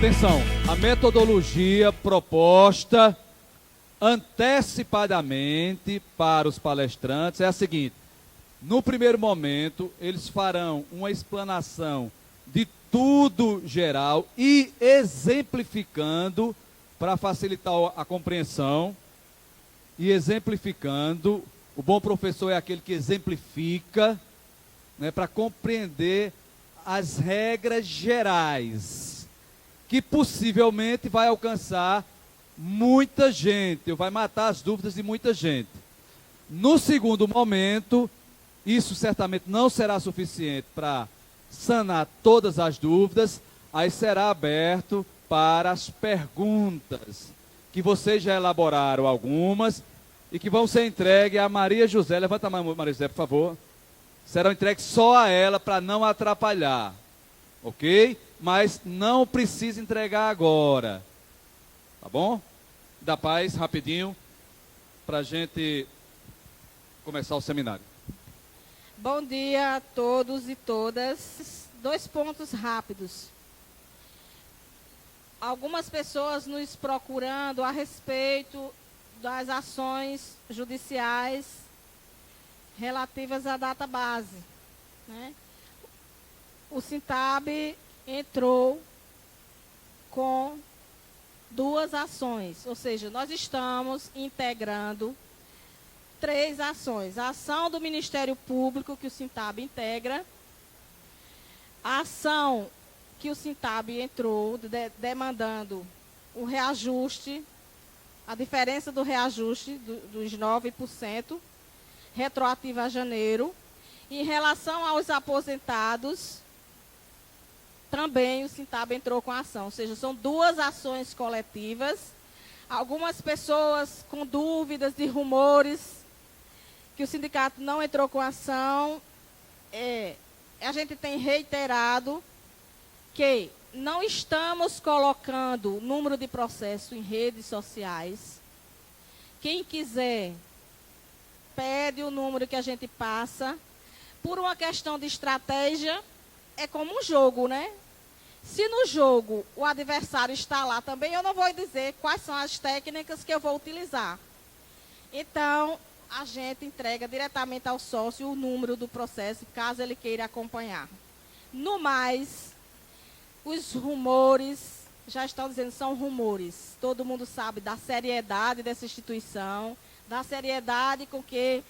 Atenção, a metodologia proposta antecipadamente para os palestrantes é a seguinte: no primeiro momento, eles farão uma explanação de tudo geral e exemplificando, para facilitar a compreensão, e exemplificando. O bom professor é aquele que exemplifica, né, para compreender as regras gerais, que possivelmente vai alcançar muita gente, vai matar as dúvidas de muita gente. No segundo momento, isso certamente não será suficiente para sanar todas as dúvidas, aí será aberto para as perguntas, que vocês já elaboraram algumas, e que vão ser entregues a Maria José. Levanta a mão, Maria José, por favor. Serão entregues só a ela, para não atrapalhar, ok? Mas não precisa entregar agora, tá bom? Dá paz, rapidinho, para a gente começar o seminário. Bom dia a todos e todas. 2 pontos rápidos. Algumas pessoas nos procurando a respeito das ações judiciais relativas à database, né? O Sintab entrou com 2 ações, ou seja, nós estamos integrando 3 ações. A ação do Ministério Público, que o Sintab integra, a ação que o Sintab entrou demandando o reajuste, a diferença do reajuste dos 9%, retroativa a janeiro. Em relação aos aposentados, também o Sintab entrou com a ação, ou seja, são 2 ações coletivas. Algumas pessoas com dúvidas de rumores que o sindicato não entrou com a ação, a gente tem reiterado que não estamos colocando número de processo em redes sociais. Quem quiser, pede o número que a gente passa. Por uma questão de estratégia, é como um jogo, né? Se no jogo o adversário está lá também, eu não vou dizer quais são as técnicas que eu vou utilizar. Então, a gente entrega diretamente ao sócio o número do processo, caso ele queira acompanhar. No mais, os rumores, já estão dizendo, são rumores. Todo mundo sabe da seriedade dessa instituição, da seriedade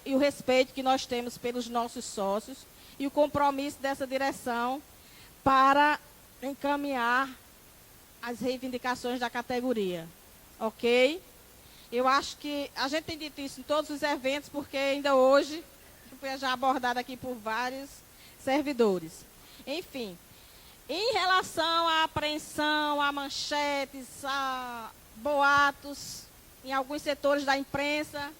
e o respeito que nós temos pelos nossos sócios e o compromisso dessa direção para encaminhar as reivindicações da categoria. Ok? Eu acho que a gente tem dito isso em todos os eventos, porque ainda hoje foi já abordado aqui por vários servidores. Enfim, em relação à apreensão, a manchetes, a boatos em alguns setores da imprensa,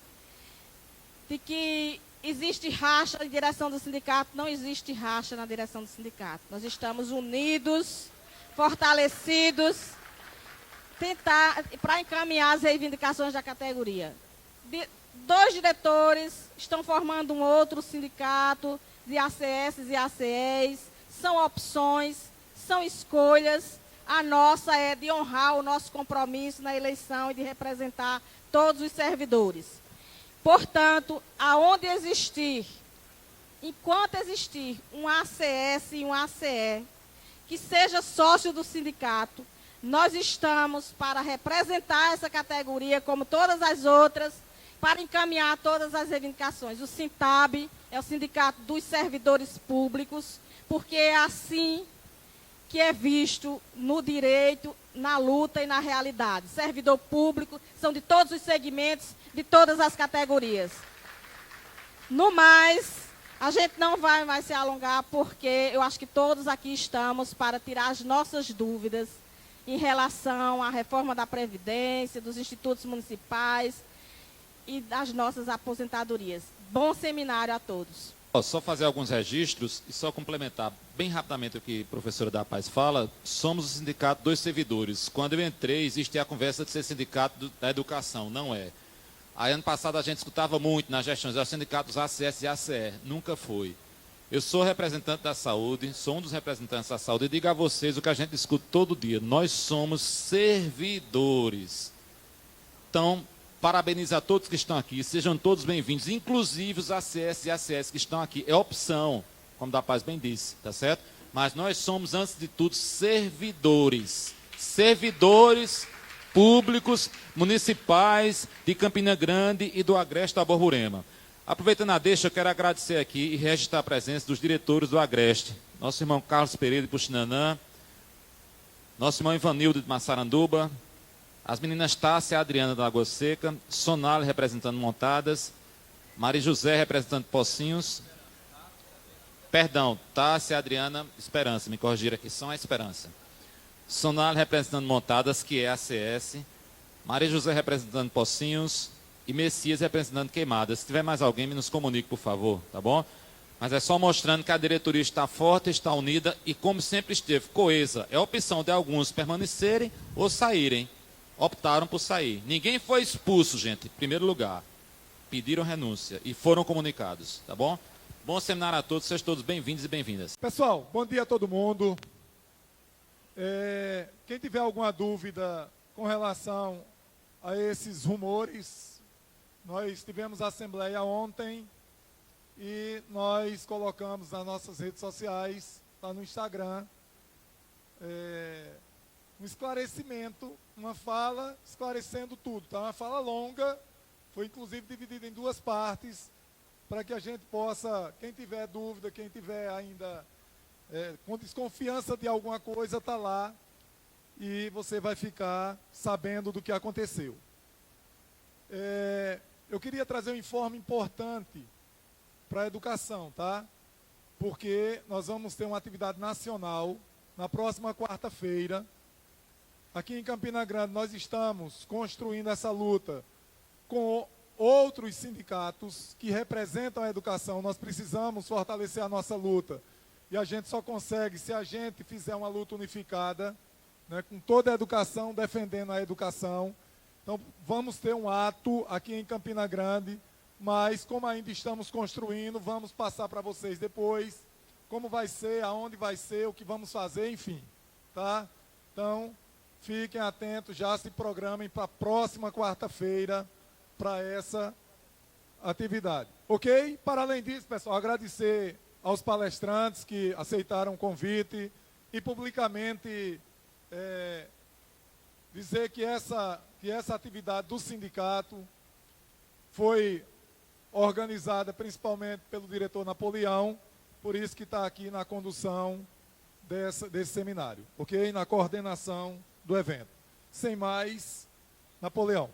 de que existe racha na direção do sindicato, não existe racha na direção do sindicato. Nós estamos unidos, fortalecidos, para encaminhar as reivindicações da categoria. 2 diretores estão formando um outro sindicato de ACS e ACEs, são opções, são escolhas. A nossa é de honrar o nosso compromisso na eleição e de representar todos os servidores. Portanto, enquanto existir um ACS e um ACE que seja sócio do sindicato, nós estamos para representar essa categoria, como todas as outras, para encaminhar todas as reivindicações. O Sintab é o sindicato dos servidores públicos, porque é assim que é visto no direito, na luta e na realidade. Servidor público são de todos os segmentos, de todas as categorias. No mais, a gente não vai mais se alongar, porque eu acho que todos aqui estamos para tirar as nossas dúvidas em relação à reforma da Previdência, dos institutos municipais e das nossas aposentadorias. Bom seminário a todos. Só fazer alguns registros e só complementar bem rapidamente o que a professora da Paz fala. Somos o sindicato dos servidores. Quando eu entrei, existia a conversa de ser sindicato da educação, não é. Aí, ano passado, a gente escutava muito nas gestões, é o sindicato dos ACS e ACE, nunca foi. Eu sou representante da saúde, sou um dos representantes da saúde e digo a vocês o que a gente discute todo dia. Nós somos servidores. Então, parabenizo a todos que estão aqui, sejam todos bem-vindos, inclusive os ACS e ACS que estão aqui. É opção, como da Paz bem disse, tá certo? Mas nós somos, antes de tudo, servidores. Servidores públicos, municipais de Campina Grande e do Agreste da Borborema. Aproveitando a deixa, eu quero agradecer aqui e registrar a presença dos diretores do Agreste. Nosso irmão Carlos Pereira de Puxinanã, nosso irmão Ivanildo de Massaranduba, as meninas Tássia e Adriana da Lagoa Seca, Sonali representando Montadas, Maria José representando Pocinhos, perdão, Tássia e Adriana Esperança, me corrigiram aqui, são a Esperança. Sonali representando Montadas, que é a ACS, Maria José representando Pocinhos, e Messias representando Queimadas. Se tiver mais alguém, me nos comunique, por favor, tá bom? Mas é só mostrando que a diretoria está forte, está unida e, como sempre esteve, coesa. É a opção de alguns permanecerem ou saírem. Optaram por sair. Ninguém foi expulso, gente, em primeiro lugar. Pediram renúncia e foram comunicados, tá bom? Bom seminário a todos, sejam todos bem-vindos e bem-vindas. Pessoal, bom dia a todo mundo. Quem tiver alguma dúvida com relação a esses rumores, nós tivemos a assembleia ontem e nós colocamos nas nossas redes sociais, lá no Instagram, um esclarecimento, uma fala esclarecendo tudo. Tá? Uma fala longa, foi inclusive dividida em duas partes, para que a gente possa, quem tiver dúvida, quem tiver ainda com desconfiança de alguma coisa, está lá e você vai ficar sabendo do que aconteceu. Eu queria trazer um informe importante para a educação, tá? Porque nós vamos ter uma atividade nacional na próxima quarta-feira. Aqui em Campina Grande nós estamos construindo essa luta com outros sindicatos que representam a educação. Nós precisamos fortalecer a nossa luta. E a gente só consegue se a gente fizer uma luta unificada, né, com toda a educação, defendendo a educação. Então, vamos ter um ato aqui em Campina Grande, mas como ainda estamos construindo, vamos passar para vocês depois como vai ser, aonde vai ser, o que vamos fazer, enfim. Tá? Então, fiquem atentos, já se programem para a próxima quarta-feira para essa atividade. Ok? Para além disso, pessoal, agradecer aos palestrantes que aceitaram o convite e publicamente dizer que essa atividade do sindicato foi organizada principalmente pelo diretor Napoleão, por isso que está aqui na condução desse seminário, ok? Na coordenação do evento. Sem mais, Napoleão.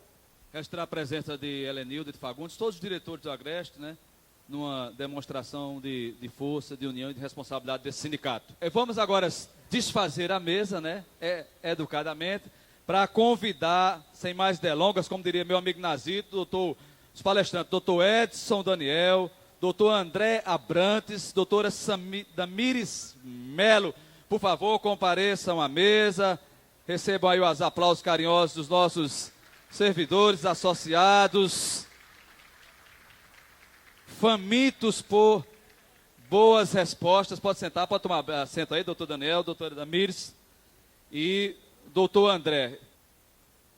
Registrar a presença de Helenildo de Fagundes, todos os diretores do Agreste, né? Numa demonstração de força, de união e de responsabilidade desse sindicato. Vamos agora desfazer a mesa, né? Educadamente, para convidar, sem mais delongas, como diria meu amigo Nazito, os palestrantes, doutor Edson Daniel, doutor André Abrantes, doutora Damires Melo, por favor, compareçam à mesa, recebam aí os aplausos carinhosos dos nossos servidores, associados, famintos por boas respostas. Pode sentar, pode tomar assento aí, doutor Daniel, doutora Damires e doutor André.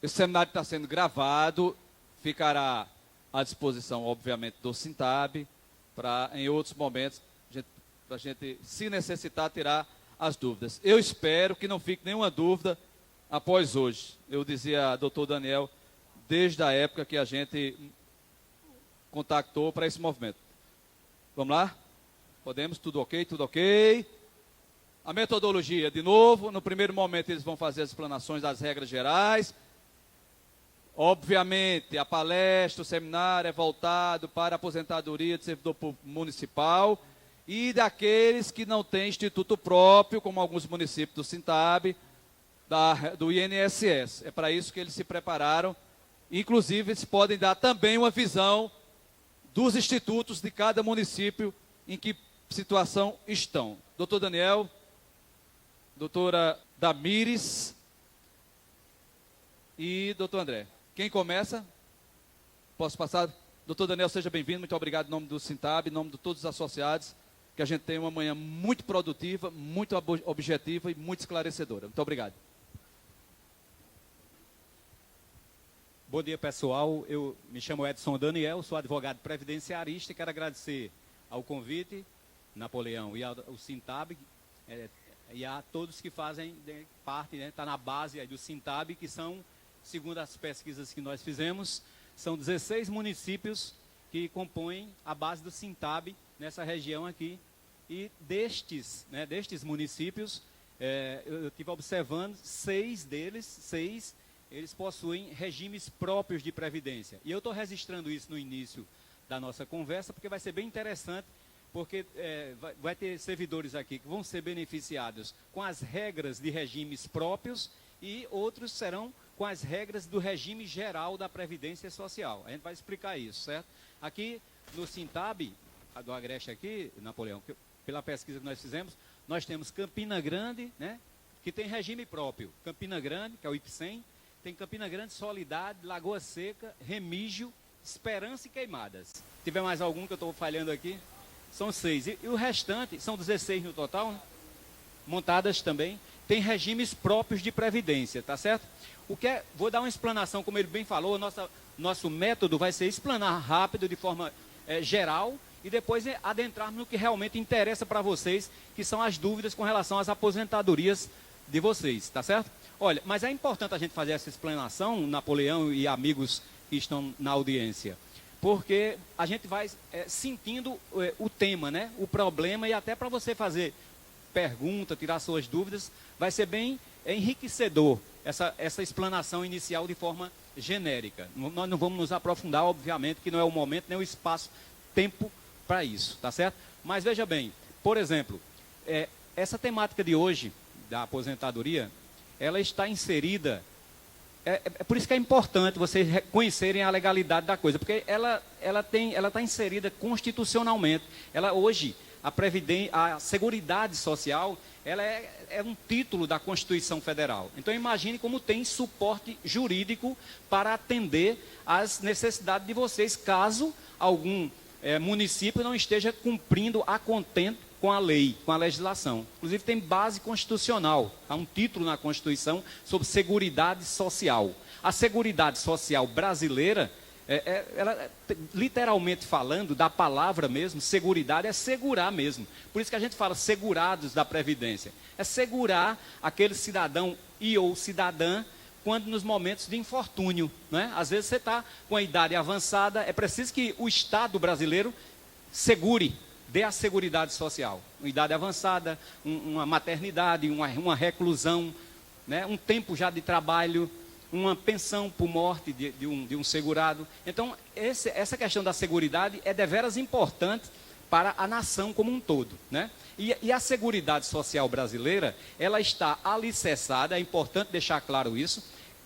Esse seminário está sendo gravado, ficará à disposição, obviamente, do Sintab, para em outros momentos, para a gente, se necessitar, tirar as dúvidas. Eu espero que não fique nenhuma dúvida após hoje. Eu dizia a doutor Daniel, desde a época que a gente contactou para esse movimento. Vamos lá? Podemos? Tudo ok? Tudo ok? A metodologia, de novo, no primeiro momento eles vão fazer as explanações das regras gerais. Obviamente, a palestra, o seminário é voltado para a aposentadoria do servidor público municipal e daqueles que não têm instituto próprio, como alguns municípios do Sintab, do INSS. É para isso que eles se prepararam. Inclusive, eles podem dar também uma visão dos institutos de cada município em que situação estão. Doutor Daniel, doutora Damires e doutor André. Quem começa? Posso passar? Doutor Daniel, seja bem-vindo. Muito obrigado em nome do Sintab, em nome de todos os associados. que a gente tenha uma manhã muito produtiva, muito objetiva e muito esclarecedora. Muito obrigado. Bom dia, pessoal. Eu me chamo Edson Daniel, sou advogado previdenciarista e quero agradecer ao convite, Napoleão, e ao Sintab, e a todos que fazem parte, está na base aí do Sintab, que são, segundo as pesquisas que nós fizemos, são 16 municípios que compõem a base do Sintab nessa região aqui. E destes municípios, eu estive observando, 6 deles, eles possuem regimes próprios de previdência. E eu estou registrando isso no início da nossa conversa, porque vai ser bem interessante, porque vai ter servidores aqui que vão ser beneficiados com as regras de regimes próprios e outros serão com as regras do regime geral da Previdência Social. A gente vai explicar isso, certo? Aqui no Sintab, do Agreste aqui, Napoleão, pela pesquisa que nós fizemos, nós temos Campina Grande, né, que tem regime próprio. Campina Grande, que é o IPSEM, tem Campina Grande, Soledade, Lagoa Seca, Remígio, Esperança e Queimadas. Se tiver mais algum que eu estou falhando aqui, são 6. E o restante, são 16 no total, né? Montadas também, tem regimes próprios de previdência, tá certo? Vou dar uma explanação, como ele bem falou, nosso método vai ser explanar rápido, de forma geral, e depois adentrarmos no que realmente interessa para vocês, que são as dúvidas com relação às aposentadorias de vocês, tá certo? Olha, mas é importante a gente fazer essa explanação, Napoleão e amigos que estão na audiência, porque a gente vai sentindo o tema, né? O problema, e até para você fazer pergunta, tirar suas dúvidas, vai ser bem enriquecedor essa explanação inicial de forma genérica. Nós não vamos nos aprofundar, obviamente, que não é o momento, nem o espaço, tempo para isso, tá certo? Mas veja bem, por exemplo, essa temática de hoje, da aposentadoria, ela está inserida, por isso que é importante vocês conhecerem a legalidade da coisa, porque ela está inserida constitucionalmente. Hoje, a Seguridade Social, ela é um título da Constituição Federal. Então, imagine como tem suporte jurídico para atender às necessidades de vocês, caso algum município não esteja cumprindo a contento com a lei, com a legislação. Inclusive, tem base constitucional, há um título na Constituição sobre Seguridade Social. A Seguridade Social brasileira, ela, literalmente falando, da palavra mesmo, seguridade é segurar mesmo. Por isso que a gente fala segurados da Previdência. É segurar aquele cidadão e ou cidadã quando nos momentos de infortúnio, né? Às vezes você está com a idade avançada, é preciso que o Estado brasileiro segure, dê a Seguridade Social. Uma idade avançada, uma maternidade, uma reclusão, né? Um tempo já de trabalho, uma pensão por morte de um segurado. Então, essa questão da seguridade é deveras importante para a nação como um todo, né? E a Seguridade Social brasileira, ela está alicerçada, é importante deixar claro isso,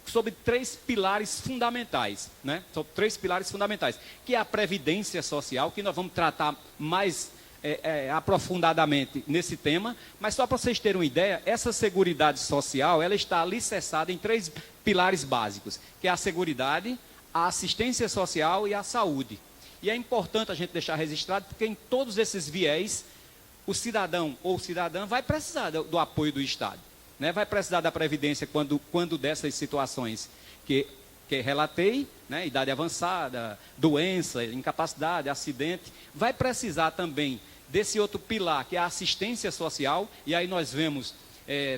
sobre 3 pilares fundamentais, né? Sobre 3 pilares fundamentais, que é a Previdência Social, que nós vamos tratar mais aprofundadamente nesse tema, mas só para vocês terem uma ideia, essa Seguridade Social, ela está alicerçada em 3 pilares básicos, que é a seguridade, a assistência social e a saúde. E é importante a gente deixar registrado, porque em todos esses viés, o cidadão ou cidadã vai precisar do apoio do Estado, né? Vai precisar da Previdência quando dessas situações que relatei, né? Idade avançada, doença, incapacidade, acidente, vai precisar também desse outro pilar, que é a assistência social, e aí nós vemos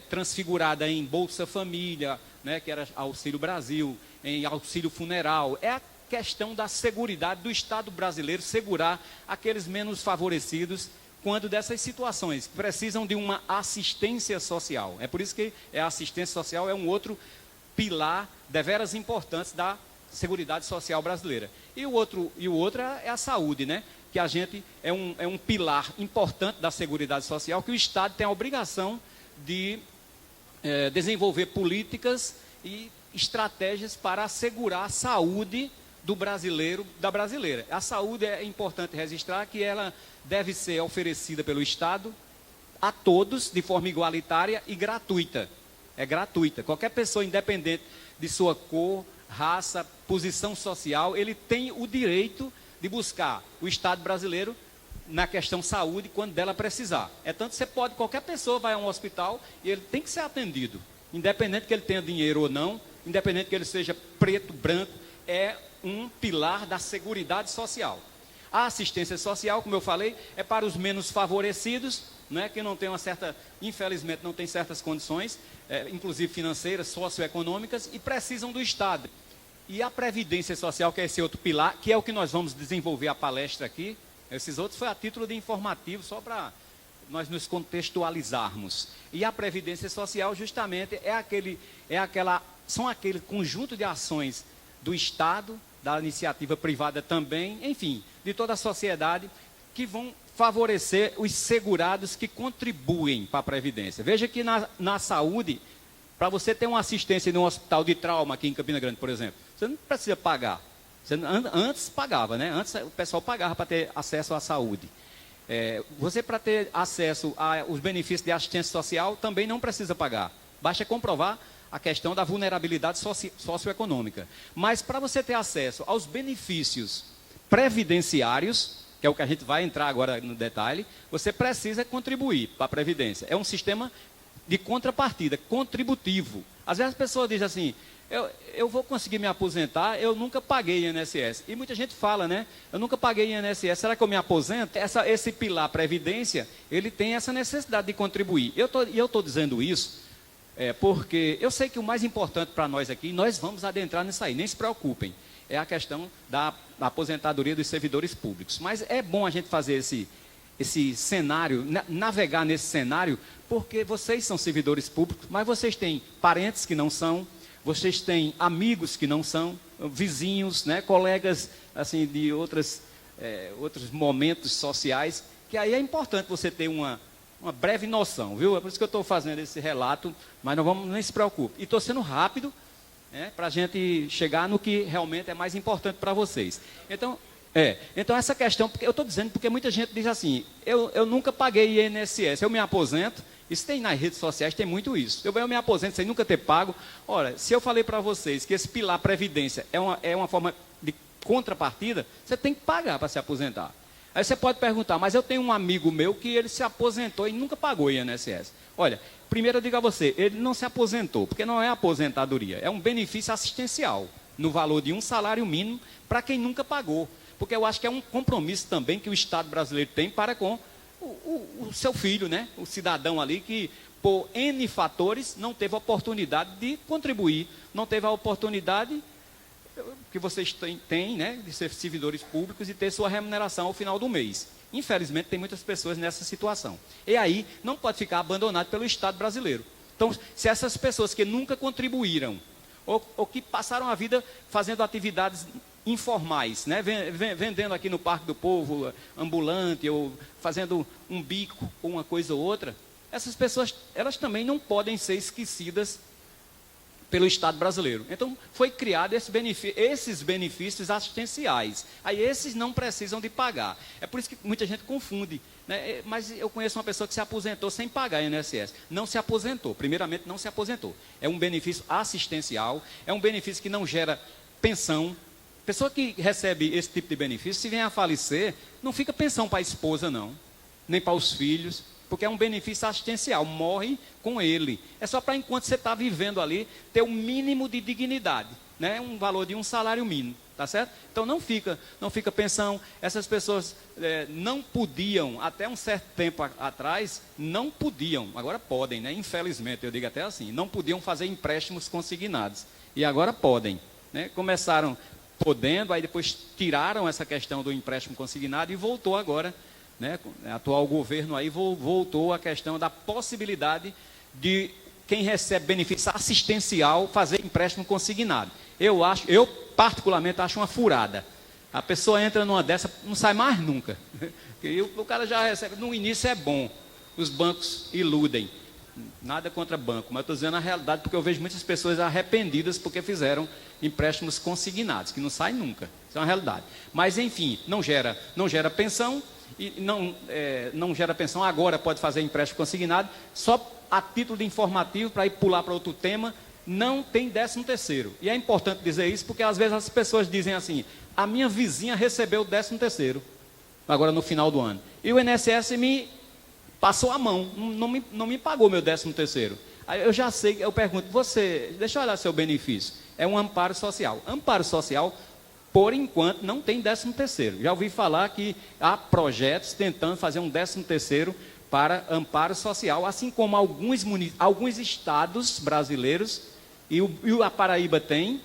transfigurada em Bolsa Família, né? Que era Auxílio Brasil, em auxílio funeral. É a questão da seguridade do Estado brasileiro, segurar aqueles menos favorecidos quando dessas situações precisam de uma assistência social. É por isso que a assistência social é um outro pilar deveras importante da Seguridade Social brasileira. E o outro é a saúde, né? Que a gente é um pilar importante da Seguridade Social, que o Estado tem a obrigação de desenvolver políticas e estratégias para assegurar a saúde do brasileiro, da brasileira. A saúde, é importante registrar que ela deve ser oferecida pelo Estado a todos de forma igualitária e gratuita. É gratuita. Qualquer pessoa, independente de sua cor, raça, posição social, ele tem o direito de buscar o Estado brasileiro na questão saúde quando dela precisar. É tanto que você pode, qualquer pessoa vai a um hospital e ele tem que ser atendido, independente que ele tenha dinheiro ou não, independente que ele seja preto, branco, é um pilar da seguridade social. A assistência social, como eu falei, é para os menos favorecidos, né, que não tem uma certa, infelizmente não tem certas condições, inclusive financeiras, socioeconômicas, e precisam do Estado. E a previdência social, que é esse outro pilar, que é o que nós vamos desenvolver a palestra aqui. Esses outros foi a título de informativo, só para nós nos contextualizarmos. E a previdência social, justamente, são aquele conjunto de ações do Estado, da iniciativa privada também, enfim, de toda a sociedade, que vão favorecer os segurados que contribuem para a previdência. Veja que na saúde, para você ter uma assistência em um hospital de trauma aqui em Campina Grande, por exemplo, você não precisa pagar. Antes pagava, né? Antes o pessoal pagava para ter acesso à saúde. Você, para ter acesso aos benefícios de assistência social, também não precisa pagar. Basta comprovar a questão da vulnerabilidade socioeconômica. Mas para você ter acesso aos benefícios previdenciários, que é o que a gente vai entrar agora no detalhe, você precisa contribuir para a Previdência. É um sistema de contrapartida, contributivo. Às vezes as pessoas dizem assim, eu vou conseguir me aposentar, eu nunca paguei INSS. E muita gente fala, né? Eu nunca paguei INSS, será que eu me aposento? Esse pilar Previdência, ele tem essa necessidade de contribuir. Eu estou dizendo isso porque eu sei que o mais importante para nós aqui, nós vamos adentrar nisso aí, nem se preocupem, é a questão da aposentadoria dos servidores públicos. Mas é bom a gente fazer esse cenário, navegar nesse cenário, porque vocês são servidores públicos, mas vocês têm parentes que não são, vocês têm amigos que não são, vizinhos, né, colegas assim, de outros momentos sociais, que aí é importante você ter uma breve noção, viu? É por isso que eu estou fazendo esse relato, mas não vamos, nem se preocupe. E estou sendo rápido, para a gente chegar no que realmente é mais importante para vocês. Então essa questão, porque eu estou dizendo, porque muita gente diz assim, eu nunca paguei INSS, eu me aposento, isso tem nas redes sociais, tem muito isso. Eu me aposento sem nunca ter pago. Ora, se eu falei para vocês que esse pilar Previdência é uma forma de contrapartida, você tem que pagar para se aposentar. Aí você pode perguntar, mas eu tenho um amigo meu que ele se aposentou e nunca pagou INSS. Olha, primeiro eu digo a você, ele não se aposentou, porque não é aposentadoria, é um benefício assistencial, no valor de um salário mínimo, para quem nunca pagou. Porque eu acho que é um compromisso também que o Estado brasileiro tem para com o seu filho, né? O cidadão ali que, por N fatores, não teve a oportunidade de contribuir, não teve a oportunidade que vocês têm, né, de ser servidores públicos e ter sua remuneração ao final do mês. Infelizmente, tem muitas pessoas nessa situação. E aí, não pode ficar abandonado pelo Estado brasileiro. Então, se essas pessoas que nunca contribuíram, ou que passaram a vida fazendo atividades informais, né, vendendo aqui no Parque do Povo, ambulante, ou fazendo um bico, ou uma coisa ou outra, essas pessoas, elas também não podem ser esquecidas pelo Estado brasileiro. Então, foi criado esses benefícios assistenciais. Aí, esses não precisam de pagar. É por isso que muita gente confunde, né? Mas eu conheço uma pessoa que se aposentou sem pagar INSS. Não se aposentou. Primeiramente, não se aposentou. É um benefício assistencial, é um benefício que não gera pensão. Pessoa que recebe esse tipo de benefício, se vem a falecer, não fica pensão para a esposa, não. Nem para os filhos. Porque é um benefício assistencial, morre com ele. É só para enquanto você está vivendo ali, ter um mínimo de dignidade, né? Um valor de um salário mínimo, tá certo? Então não fica pensão. Essas pessoas não podiam, até um certo tempo atrás, não podiam, agora podem, né? Infelizmente, eu digo até assim, não podiam fazer empréstimos consignados. E agora podem, né? Começaram podendo, aí depois tiraram essa questão do empréstimo consignado e voltou agora, né, atual governo aí voltou a questão da possibilidade de quem recebe benefício assistencial fazer empréstimo consignado. Eu particularmente acho uma furada. A pessoa entra numa dessa, não sai mais nunca. E o cara já recebe, no início é bom, os bancos iludem. Nada contra banco, mas estou dizendo a realidade porque eu vejo muitas pessoas arrependidas porque fizeram empréstimos consignados, que não saem nunca. Isso é uma realidade. Mas enfim, não gera pensão. E não gera pensão, agora pode fazer empréstimo consignado, só a título de informativo, para ir pular para outro tema, não tem 13º. E é importante dizer isso, porque às vezes as pessoas dizem assim, a minha vizinha recebeu o 13º. agora no final do ano. E o INSS me passou a mão, não me pagou meu 13º. Aí eu já sei, eu pergunto, deixa eu olhar seu benefício. É um amparo social. Amparo social, por enquanto, não tem 13º. Já ouvi falar que há projetos tentando fazer um 13º para amparo social, assim como alguns estados brasileiros, e a Paraíba tem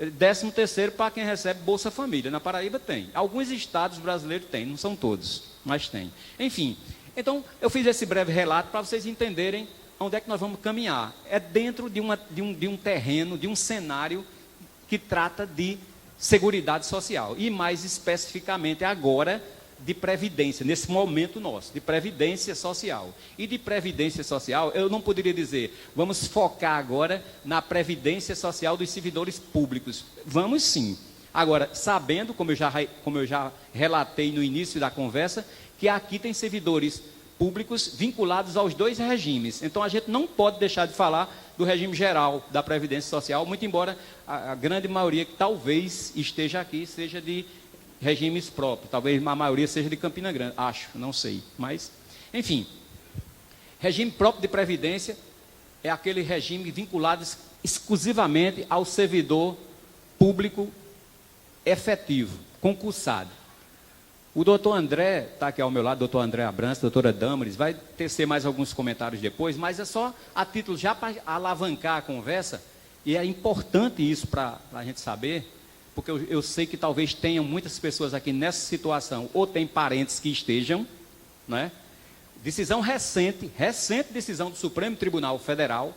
13º para quem recebe Bolsa Família. Na Paraíba tem. Alguns estados brasileiros têm, não são todos, mas tem. Enfim, então eu fiz esse breve relato para vocês entenderem onde é que nós vamos caminhar. É dentro de um terreno, de um cenário que trata de seguridade social. E mais especificamente agora, de previdência, nesse momento nosso, de previdência social. E de previdência social, eu não poderia dizer, vamos focar agora na previdência social dos servidores públicos. Vamos sim. Agora, sabendo, como eu já relatei no início da conversa, que aqui tem servidores públicos vinculados aos dois regimes. Então, a gente não pode deixar de falar do regime geral da Previdência Social, muito embora a grande maioria que talvez esteja aqui seja de regimes próprios. Talvez a maioria seja de Campina Grande, acho, não sei. Mas, enfim, regime próprio de Previdência é aquele regime vinculado exclusivamente ao servidor público efetivo, concursado. O doutor André, está aqui ao meu lado, doutor André Abrantes, doutora Damaris, vai tecer mais alguns comentários depois, mas é só a título já para alavancar a conversa, e é importante isso para a gente saber, porque eu sei que talvez tenham muitas pessoas aqui nessa situação, ou tem parentes que estejam, né? Decisão recente decisão do Supremo Tribunal Federal,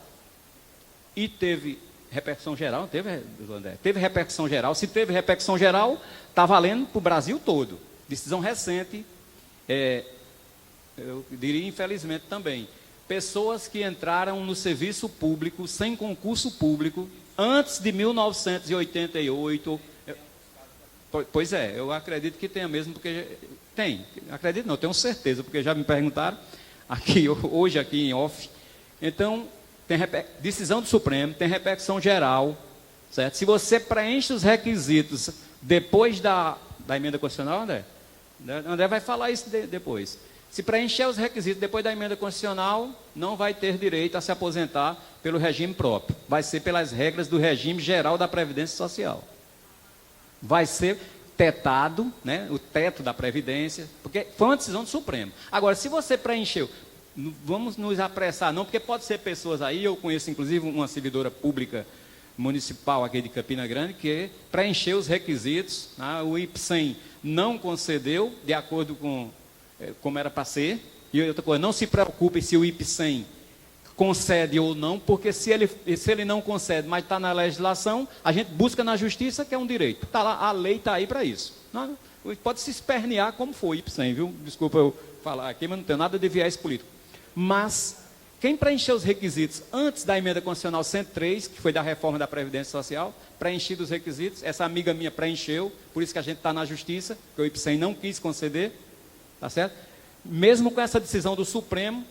e teve repercussão geral, não teve, doutor André? Teve repercussão geral, se teve repercussão geral, está valendo para o Brasil todo. Decisão recente, eu diria infelizmente também, pessoas que entraram no serviço público sem concurso público antes de 1988. Pois é, eu acredito que tenha mesmo, porque tem, acredito não, tenho certeza, porque já me perguntaram aqui, hoje aqui em off. Então, tem decisão do Supremo, tem repercussão geral, certo? Se você preenche os requisitos depois da emenda constitucional, André vai falar isso depois. Se preencher os requisitos depois da emenda constitucional, não vai ter direito a se aposentar pelo regime próprio. Vai ser pelas regras do regime geral da Previdência Social. Vai ser tetado, né, o teto da Previdência, porque foi uma decisão do Supremo. Agora, se você preencheu, vamos nos apressar não, porque pode ser pessoas aí, eu conheço inclusive uma servidora pública municipal aqui de Campina Grande, que preencheu os requisitos, né, o IPSEM não concedeu, de acordo com como era para ser, e outra coisa, não se preocupe se o IPSEM concede ou não, porque se ele não concede, mas está na legislação, a gente busca na justiça, que é um direito. Está lá, a lei está aí para isso. Não, pode se espernear como foi o IPSEM, viu? Desculpa eu falar aqui, mas não tem nada de viés político. Mas quem preencheu os requisitos antes da emenda constitucional 103, que foi da reforma da Previdência Social, preenchido os requisitos, essa amiga minha preencheu, por isso que a gente está na justiça, porque o IPSEM não quis conceder, tá certo? Mesmo com essa decisão do Supremo,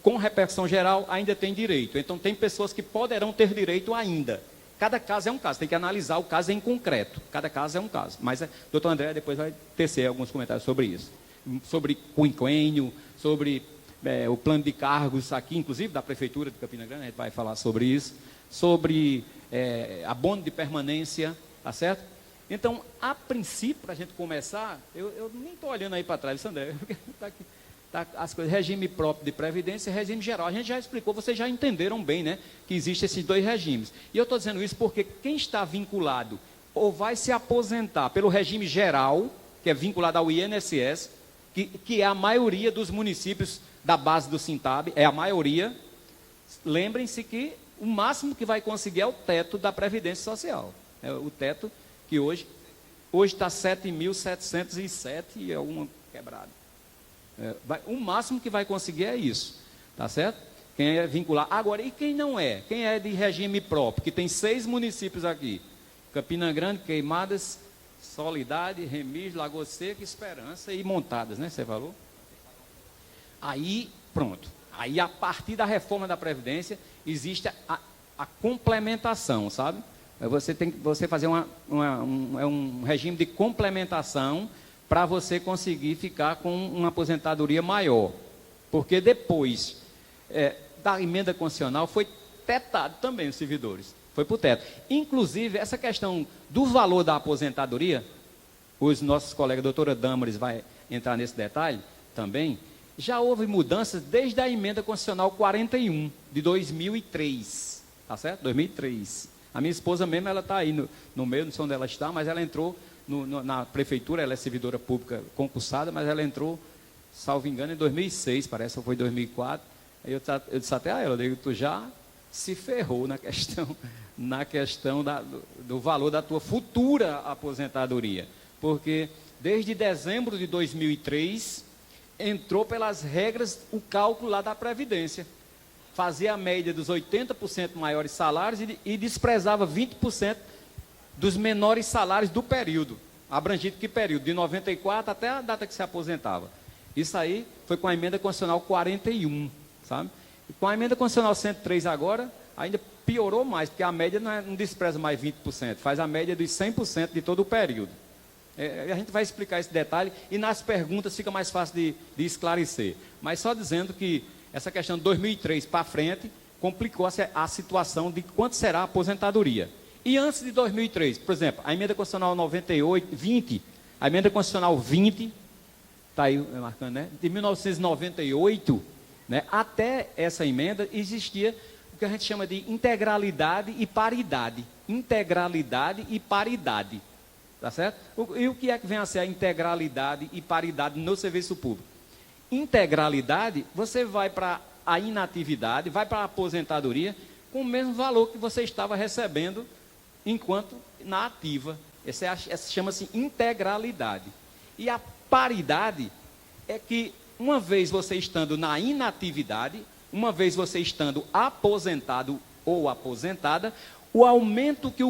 com repercussão geral, ainda tem direito. Então, tem pessoas que poderão ter direito ainda. Cada caso é um caso, tem que analisar o caso em concreto. Cada caso é um caso. Mas o doutor André depois vai tecer alguns comentários sobre isso. Sobre quinquênio, sobre o plano de cargos aqui, inclusive da Prefeitura de Campina Grande, a gente vai falar sobre isso. Sobre abono de permanência, tá certo? Então, a princípio, para a gente começar, eu nem estou olhando aí para trás, André, porque está aqui. Tá, as coisas, regime próprio de previdência e regime geral. A gente já explicou, vocês já entenderam bem, né, que existem esses dois regimes. E eu estou dizendo isso porque quem está vinculado ou vai se aposentar pelo regime geral, que é vinculado ao INSS, que é a maioria dos municípios da base do Sintab, é a maioria, lembrem-se que o máximo que vai conseguir é o teto da Previdência Social. É o teto que hoje está 7.707 e alguma quebrada. O máximo que vai conseguir é isso, tá certo? Quem é vincular. Agora, e quem não é? Quem é de regime próprio? Que tem 6 municípios aqui: Campina Grande, Queimadas, Soledade, Remis, Lagoa Seca, Esperança e Montadas, né? Você falou? Aí, pronto. Aí, a partir da reforma da Previdência, existe a complementação, sabe? Você tem que fazer um regime de complementação para você conseguir ficar com uma aposentadoria maior. Porque depois da emenda constitucional foi tetado também os servidores, foi para o teto. Inclusive, essa questão do valor da aposentadoria, os nossos colegas, a doutora Damares vai entrar nesse detalhe também, já houve mudanças desde a emenda constitucional 41, de 2003, tá certo? 2003. A minha esposa mesmo, ela está aí no meio, não sei onde ela está, mas ela entrou na prefeitura, ela é servidora pública concursada, mas ela entrou, salvo engano, em 2006, parece, ou foi 2004. Aí eu disse até a ela, eu digo, tu já se ferrou na questão do valor da tua futura aposentadoria. Porque desde dezembro de 2003, entrou pelas regras o cálculo lá da Previdência. Fazia a média dos 80% maiores salários e desprezava 20% dos menores salários do período. Abrangido que período? De 94 até a data que se aposentava. Isso aí foi com a emenda constitucional 41, sabe? E com a emenda constitucional 103 agora, ainda piorou mais, porque a média não despreza mais 20%, faz a média dos 100% de todo o período. A gente vai explicar esse detalhe e nas perguntas fica mais fácil de esclarecer. Mas só dizendo que essa questão de 2003 para frente complicou a situação de quanto será a aposentadoria. E antes de 2003, por exemplo, a emenda constitucional 20, a emenda constitucional 20, está aí marcando, né? De 1998, né? Até essa emenda existia o que a gente chama de integralidade e paridade. Integralidade e paridade. Tá certo? E o que é que vem a ser a integralidade e paridade no serviço público? Integralidade, você vai para a inatividade, vai para a aposentadoria com o mesmo valor que você estava recebendo enquanto na ativa. Essa chama-se integralidade. E a paridade é que, uma vez você estando na inatividade, uma vez você estando aposentado ou aposentada, o aumento que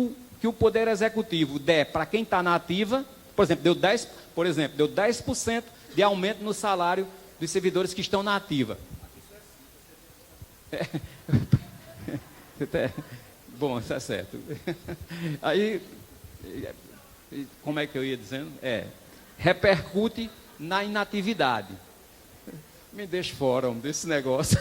o Poder Executivo der para quem está na ativa, por exemplo, deu 10% de aumento no salário dos servidores que estão na ativa. Bom, está certo. Aí, como é que eu ia dizendo? Repercute na inatividade. Me deixa fora desse negócio.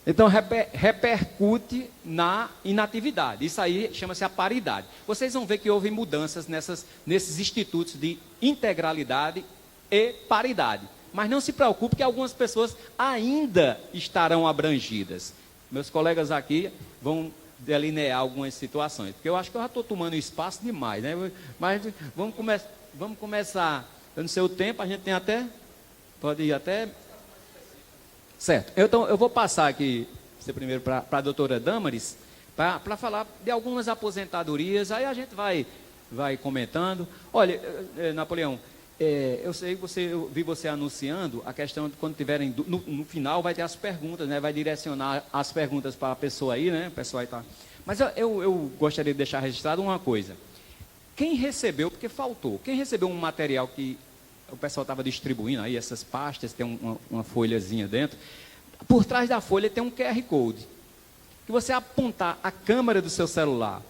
Então, repercute na inatividade. Isso aí chama-se a paridade. Vocês vão ver que houve mudanças nesses institutos de integralidade e paridade. Mas não se preocupe que algumas pessoas ainda estarão abrangidas. Meus colegas aqui vão delinear algumas situações. Porque eu acho que eu já estou tomando espaço demais, né? Mas vamos começar. Eu não sei o tempo, a gente tem até... Pode ir até... Certo. Então, eu vou passar aqui, primeiro para a doutora Damares, para falar de algumas aposentadorias, aí a gente vai comentando. Olha, Napoleão, eu vi você anunciando a questão de quando tiverem, no final vai ter as perguntas, né? Vai direcionar as perguntas para a pessoa aí, né? O pessoal aí tá. Mas eu gostaria de deixar registrado uma coisa. Quem recebeu, porque faltou, quem recebeu um material que o pessoal estava distribuindo aí, essas pastas, tem uma folhazinha dentro. Por trás da folha tem um QR Code. Que você apontar a câmera do seu celular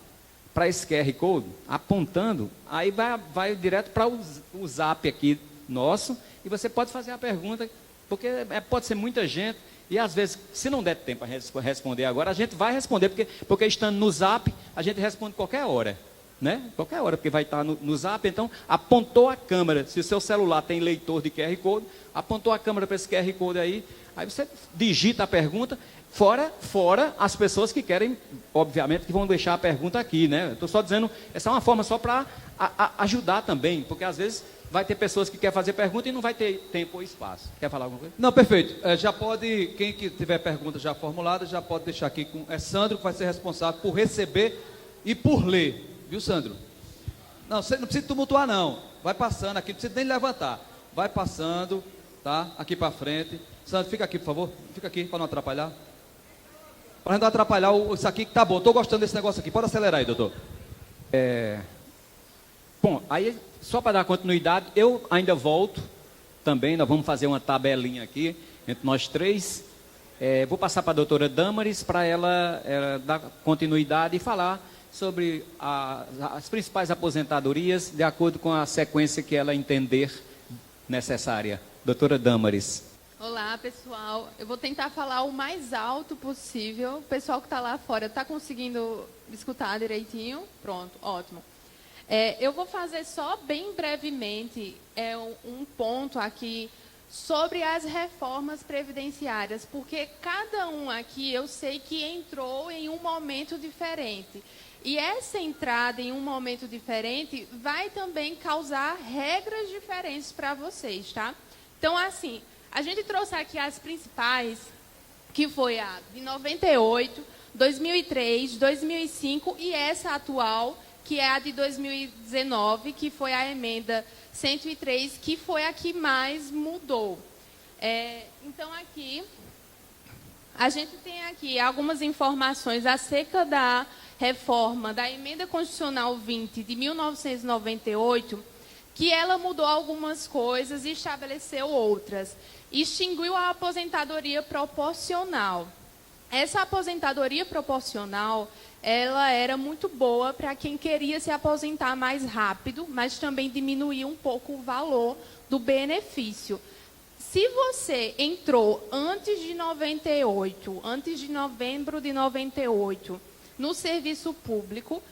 para esse QR Code, apontando, aí vai direto para o zap aqui nosso, e você pode fazer a pergunta, porque pode ser muita gente, e às vezes, se não der tempo para responder agora, a gente vai responder, porque estando no zap, a gente responde qualquer hora. Né? Qualquer hora, porque vai estar no zap. Então, apontou a câmera, se o seu celular tem leitor de QR Code, apontou a câmera para esse QR Code aí você digita a pergunta, fora as pessoas que querem, obviamente, que vão deixar a pergunta aqui, né? Estou só dizendo, essa é uma forma só para ajudar também, porque às vezes vai ter pessoas que querem fazer pergunta e não vai ter tempo ou espaço. Quer falar alguma coisa? Não, perfeito. Já pode, quem que tiver pergunta já formulada, já pode deixar aqui com Sandro, que vai ser responsável por receber e por ler. Viu, Sandro? Não, você não precisa tumultuar, não. Vai passando aqui, não precisa nem levantar. Vai passando, tá? Aqui para frente. Sandro, fica aqui, por favor. Fica aqui, para não atrapalhar. Para não atrapalhar isso aqui, que tá bom. Estou gostando desse negócio aqui. Pode acelerar aí, doutor. Bom, aí, só para dar continuidade, eu ainda volto também. Nós vamos fazer uma tabelinha aqui, entre nós três. Vou passar para a doutora Damares, para ela dar continuidade e falar sobre as principais aposentadorias, de acordo com a sequência que ela entender necessária. Doutora Damaris. Olá, pessoal. Eu vou tentar falar o mais alto possível. O pessoal que está lá fora está conseguindo escutar direitinho? Pronto, ótimo. Eu vou fazer só bem brevemente um ponto aqui sobre as reformas previdenciárias, porque cada um aqui eu sei que entrou em um momento diferente. E essa entrada em um momento diferente vai também causar regras diferentes para vocês, tá? Então, assim, a gente trouxe aqui as principais, que foi a de 98, 2003, 2005 e essa atual, que é a de 2019, que foi a emenda 103, que foi a que mais mudou. Então, aqui, a gente tem aqui algumas informações acerca da reforma da Emenda Constitucional 20 de 1998, que ela mudou algumas coisas e estabeleceu outras. Extinguiu a aposentadoria proporcional. Essa aposentadoria proporcional, ela era muito boa para quem queria se aposentar mais rápido, mas também diminuía um pouco o valor do benefício. Se você entrou antes de 98, antes de novembro de 98, no serviço público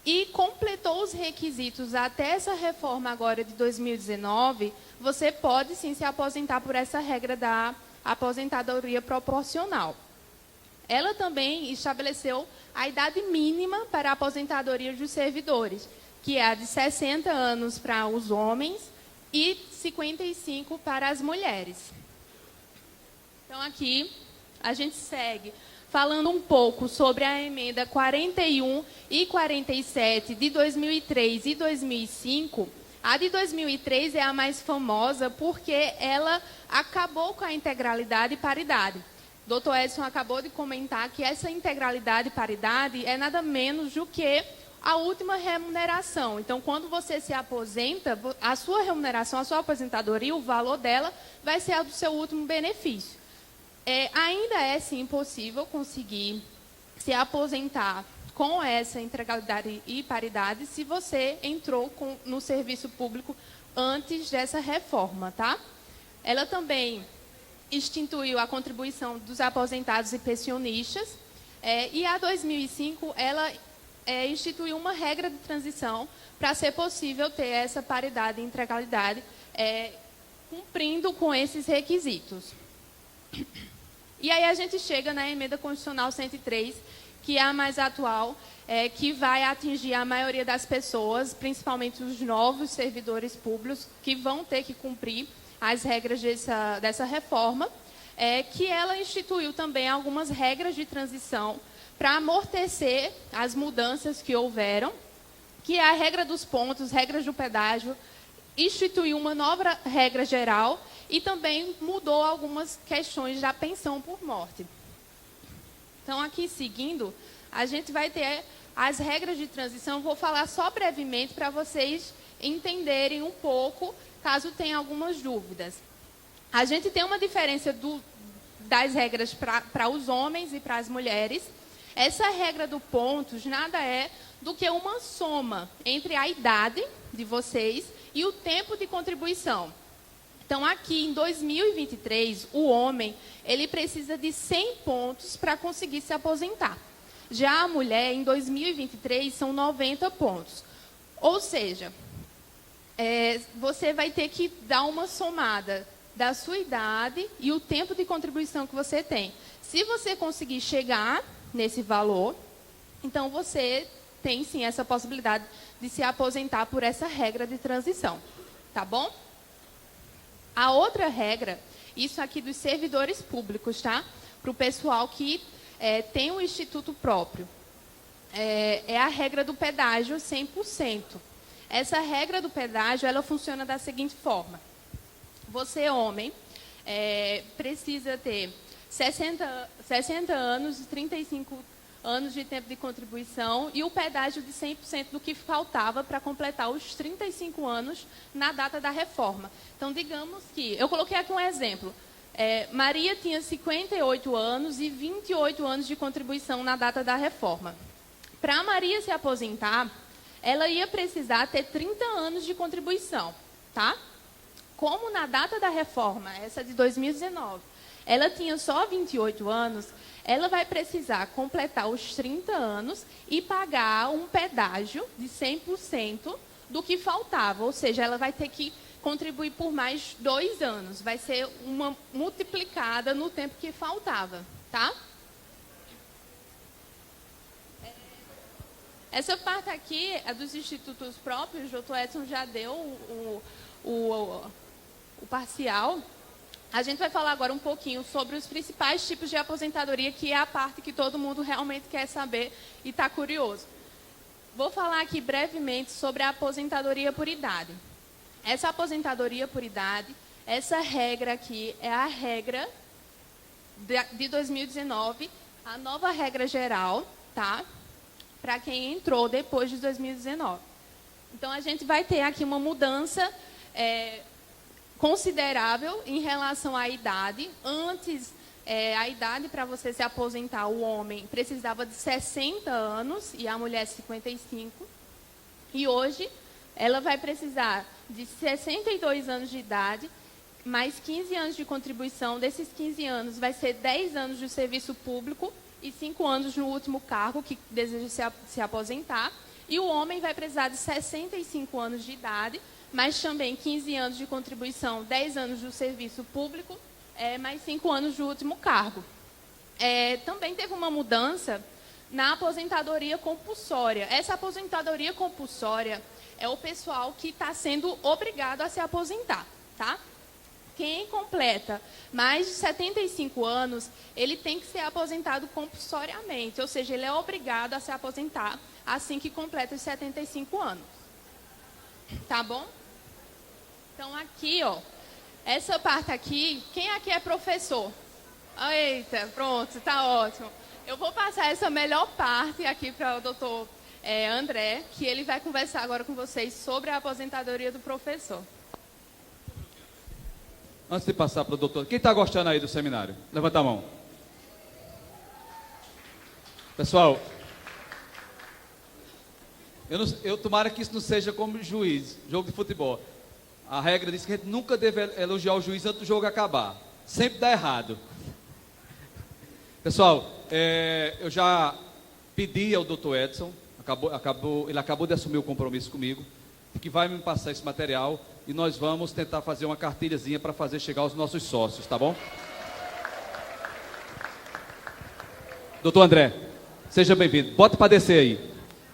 e completou os requisitos até essa reforma agora de 2019, você pode sim se aposentar por essa regra da aposentadoria proporcional. Ela também estabeleceu a idade mínima para a aposentadoria dos servidores, que é a de 60 anos para os homens e 55 para as mulheres. Então, aqui, a gente segue falando um pouco sobre a emenda 41 e 47 de 2003 e 2005. A de 2003 é a mais famosa porque ela acabou com a integralidade e paridade. Dr. Edson acabou de comentar que essa integralidade e paridade é nada menos do que a última remuneração. Então, quando você se aposenta, a sua remuneração, a sua aposentadoria, o valor dela vai ser a do seu último benefício. Ainda é, sim, possível conseguir se aposentar com essa integralidade e paridade se você entrou no serviço público antes dessa reforma, tá? Ela também instituiu a contribuição dos aposentados e pensionistas, e a 2005, ela instituiu uma regra de transição para ser possível ter essa paridade e integralidade, cumprindo com esses requisitos. E aí a gente chega na Emenda Constitucional 103, que é a mais atual, que vai atingir a maioria das pessoas, principalmente os novos servidores públicos, que vão ter que cumprir as regras dessa reforma, que ela instituiu também algumas regras de transição para amortecer as mudanças que houveram, que é a regra dos pontos, regras do pedágio, instituiu uma nova regra geral e também mudou algumas questões da pensão por morte. Então, aqui seguindo, a gente vai ter as regras de transição. Vou falar só brevemente para vocês entenderem um pouco, caso tenha algumas dúvidas. A gente tem uma diferença das regras para os homens e para as mulheres. Essa regra do pontos nada é do que uma soma entre a idade de vocês e o tempo de contribuição. Então, aqui em 2023, o homem ele precisa de 100 pontos para conseguir se aposentar. Já a mulher, em 2023, são 90 pontos. Ou seja, você vai ter que dar uma somada da sua idade e o tempo de contribuição que você tem. Se você conseguir chegar nesse valor, então você tem sim essa possibilidade de se aposentar por essa regra de transição. Tá bom? A outra regra, isso aqui dos servidores públicos, tá? Para o pessoal que tem um instituto próprio. É a regra do pedágio 100%. Essa regra do pedágio, ela funciona da seguinte forma. Você, homem, precisa ter 60 anos e 35 anos de tempo de contribuição e o pedágio de 100% do que faltava para completar os 35 anos na data da reforma. Então, digamos que... Eu coloquei aqui um exemplo. Maria tinha 58 anos e 28 anos de contribuição na data da reforma. Para a Maria se aposentar, ela ia precisar ter 30 anos de contribuição, tá? Como na data da reforma, essa de 2019, ela tinha só 28 anos, ela vai precisar completar os 30 anos e pagar um pedágio de 100% do que faltava. Ou seja, ela vai ter que contribuir por mais 2 anos. Vai ser uma multiplicada no tempo que faltava, tá? Essa parte aqui é dos institutos próprios, o doutor Edson já deu o parcial. A gente vai falar agora um pouquinho sobre os principais tipos de aposentadoria, que é a parte que todo mundo realmente quer saber e está curioso. Vou falar aqui brevemente sobre a aposentadoria por idade. Essa aposentadoria por idade, essa regra aqui é a regra de 2019, a nova regra geral, tá? Para quem entrou depois de 2019. Então, a gente vai ter aqui uma mudança considerável em relação à idade. Antes, a idade para você se aposentar, o homem precisava de 60 anos e a mulher 55. E hoje, ela vai precisar de 62 anos de idade, mais 15 anos de contribuição. Desses 15 anos, vai ser 10 anos de serviço público e 5 anos no último cargo que deseja se aposentar. E o homem vai precisar de 65 anos de idade, mas também 15 anos de contribuição, 10 anos do serviço público, mais 5 anos do último cargo. Também teve uma mudança na aposentadoria compulsória. Essa aposentadoria compulsória é o pessoal que está sendo obrigado a se aposentar, tá? Quem completa mais de 75 anos, ele tem que ser aposentado compulsoriamente, ou seja, ele é obrigado a se aposentar assim que completa os 75 anos. Tá bom? Então, aqui, ó, essa parte aqui, quem aqui é professor? Eita, pronto, tá ótimo. Eu vou passar essa melhor parte aqui para o doutor André, que ele vai conversar agora com vocês sobre a aposentadoria do professor. Antes de passar para o doutor, quem está gostando aí do seminário? Levanta a mão. Pessoal, eu tomara que isso não seja como juiz, jogo de futebol. A regra diz que a gente nunca deve elogiar o juiz antes do jogo acabar. Sempre dá errado. Pessoal, eu já pedi ao doutor Edson, ele acabou de assumir o compromisso comigo, que vai me passar esse material e nós vamos tentar fazer uma cartilhazinha para fazer chegar aos nossos sócios, tá bom? Doutor André, seja bem-vindo. Bota para descer aí.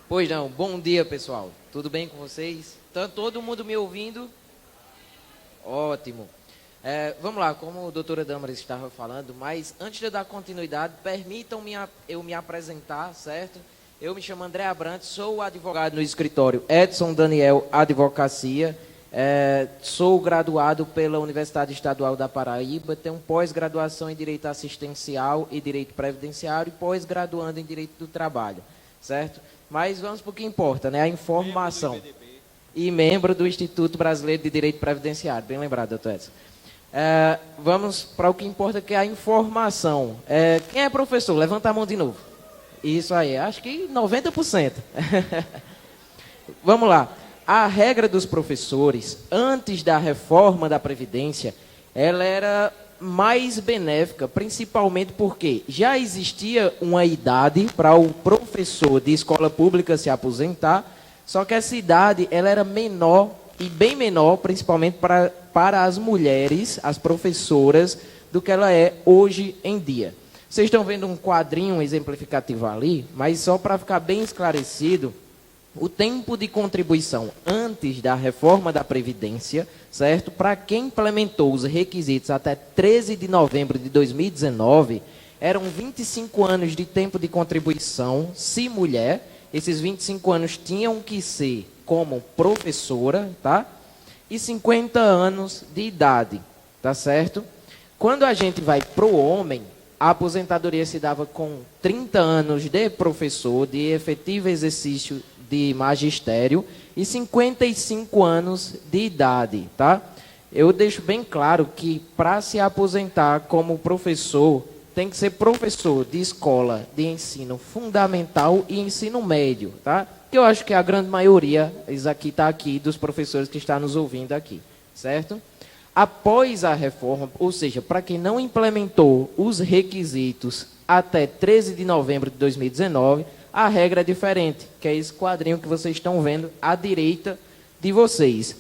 Pois não, bom dia pessoal, tudo bem com vocês? Está todo mundo me ouvindo? Ótimo. Vamos lá, como a doutora Damaris estava falando, mas antes de eu dar continuidade, permitam-me eu me apresentar, certo? Eu me chamo André Abrantes, sou advogado no escritório Edson Daniel Advocacia, sou graduado pela Universidade Estadual da Paraíba, tenho pós-graduação em Direito Assistencial e Direito Previdenciário e pós-graduando em Direito do Trabalho, certo? Mas vamos para o que importa, né? A informação. E membro do Instituto Brasileiro de Direito Previdenciário, bem lembrado, doutor Edson. Vamos para o que importa, que é a informação. Quem é professor? Levanta a mão de novo. Isso aí, acho que 90%. Vamos lá. A regra dos professores, antes da reforma da Previdência, ela era mais benéfica, principalmente porque já existia uma idade para o professor de escola pública se aposentar, só que essa idade ela era menor e bem menor, principalmente para as mulheres, as professoras, do que ela é hoje em dia. Vocês estão vendo um quadrinho exemplificativo ali, mas só para ficar bem esclarecido, o tempo de contribuição antes da reforma da Previdência, certo? Para quem implementou os requisitos até 13 de novembro de 2019, eram 25 anos de tempo de contribuição, se mulher. Esses 25 anos tinham que ser como professora, tá? E 50 anos de idade, tá certo? Quando a gente vai para o homem, a aposentadoria se dava com 30 anos de professor, de efetivo exercício de magistério e 55 anos de idade, tá? Eu deixo bem claro que para se aposentar como professor tem que ser professor de escola de ensino fundamental e ensino médio, tá? Que eu acho que a grande maioria está aqui, dos professores que estão nos ouvindo aqui, certo? Após a reforma, ou seja, para quem não implementou os requisitos até 13 de novembro de 2019, a regra é diferente, que é esse quadrinho que vocês estão vendo à direita de vocês.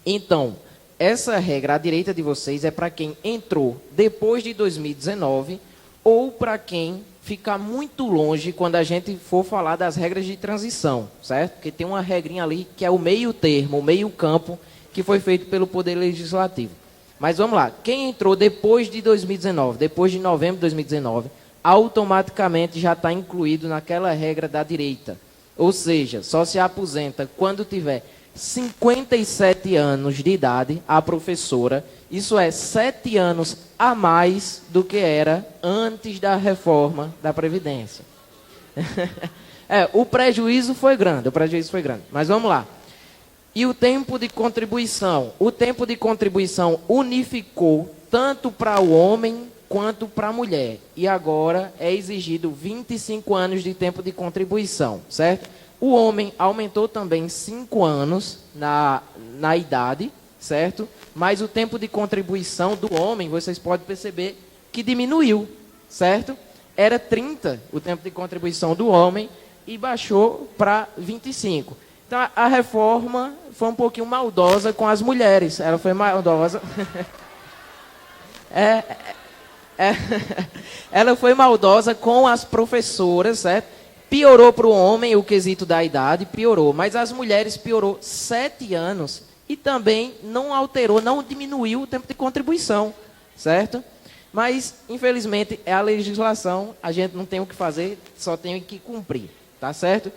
Então, essa regra à direita de vocês é para quem entrou depois de 2019 ou para quem ficar muito longe quando a gente for falar das regras de transição, certo? Porque tem uma regrinha ali que é o meio termo, o meio campo, que foi feito pelo Poder Legislativo. Mas vamos lá, quem entrou depois de 2019, depois de novembro de 2019, automaticamente já está incluído naquela regra da direita. Ou seja, só se aposenta quando tiver 57 anos de idade a professora, isso é 7 anos a mais do que era antes da reforma da Previdência. O prejuízo foi grande, mas vamos lá. E o tempo de contribuição? O tempo de contribuição unificou tanto para o homem quanto para a mulher. E agora é exigido 25 anos de tempo de contribuição, certo? O homem aumentou também 5 anos na idade, certo? Mas o tempo de contribuição do homem, vocês podem perceber que diminuiu, certo? Era 30 o tempo de contribuição do homem e baixou para 25. Então, a reforma foi um pouquinho maldosa com as mulheres. Ela foi maldosa. Ela foi maldosa com as professoras, certo? Piorou para o homem o quesito da idade, piorou. Mas as mulheres piorou 7 anos e também não alterou, não diminuiu o tempo de contribuição, certo? Mas, infelizmente, é a legislação, a gente não tem o que fazer, só tem que cumprir, tá certo?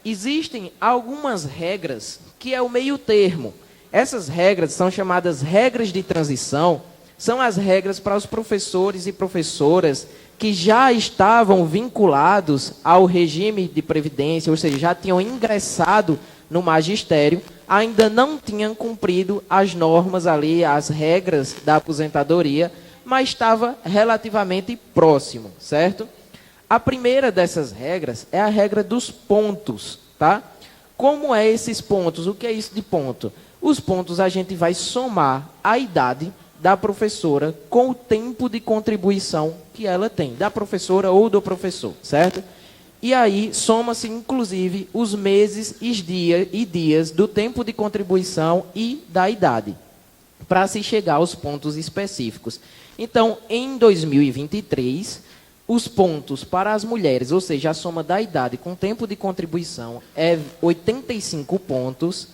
Existem algumas regras que é o meio termo. Essas regras são chamadas regras de transição, são as regras para os professores e professoras que já estavam vinculados ao regime de previdência, ou seja, já tinham ingressado no magistério, ainda não tinham cumprido as normas ali, as regras da aposentadoria, mas estava relativamente próximo, certo? A primeira dessas regras é a regra dos pontos, tá? Como é esses pontos? O que é isso de ponto? Os pontos a gente vai somar a idade da professora com o tempo de contribuição que ela tem, da professora ou do professor, certo? E aí soma-se, inclusive, os meses e dias do tempo de contribuição e da idade, para se chegar aos pontos específicos. Então, em 2023, os pontos para as mulheres, ou seja, a soma da idade com tempo de contribuição, é 85 pontos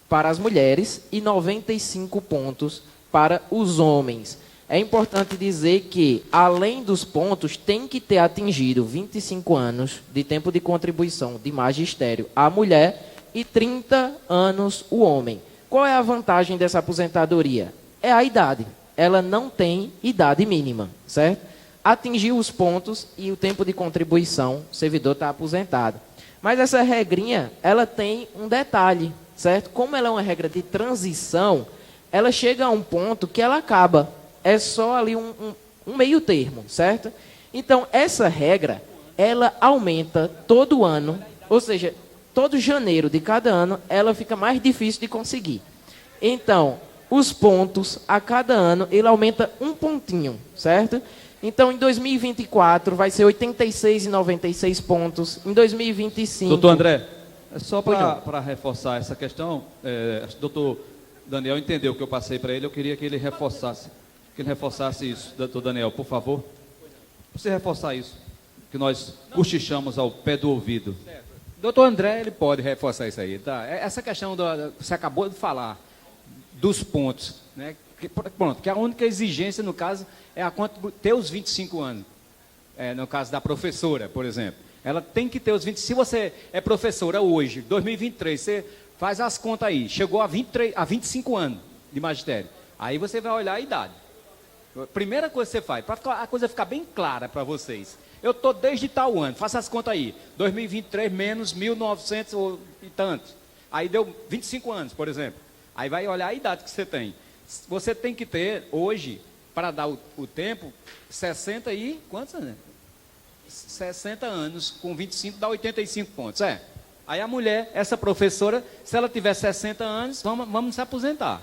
para as mulheres e 95 pontos para os homens. É importante dizer que, além dos pontos, tem que ter atingido 25 anos de tempo de contribuição de magistério a mulher e 30 anos o homem. Qual é a vantagem dessa aposentadoria? É a idade. Ela não tem idade mínima, certo? Atingiu os pontos e o tempo de contribuição, o servidor está aposentado. Mas essa regrinha, ela tem um detalhe, certo? Como ela é uma regra de transição, ela chega a um ponto que ela acaba. É só ali um meio termo, certo? Então, essa regra, ela aumenta todo ano, ou seja, todo janeiro de cada ano, ela fica mais difícil de conseguir. Então, os pontos, a cada ano, ele aumenta um pontinho, certo? Então, em 2024, vai ser 86,96 pontos. Em 2025... Doutor André, só para reforçar essa questão, o doutor Daniel entendeu o que eu passei para ele, eu queria que ele reforçasse isso. Doutor Daniel, por favor. Você reforçar isso, que nós cochichamos ao pé do ouvido. Certo. Doutor André, ele pode reforçar isso aí, tá? Essa questão, você acabou de falar, dos pontos, né? Pronto, que a única exigência, no caso, é ter os 25 anos. No caso da professora, por exemplo. Ela tem que ter os 25. Se você é professora hoje, 2023, você faz as contas aí, chegou a 25 anos de magistério. Aí você vai olhar a idade. Primeira coisa que você faz, para a coisa ficar bem clara para vocês. Eu estou desde tal ano, faça as contas aí. 2023 menos 1900 e tantos. Aí deu 25 anos, por exemplo. Aí vai olhar a idade que você tem. Você tem que ter, hoje, para dar o tempo, 60 e... quantos anos? 60 anos, com 25 dá 85 pontos, Aí a mulher, essa professora, se ela tiver 60 anos, vamos se aposentar.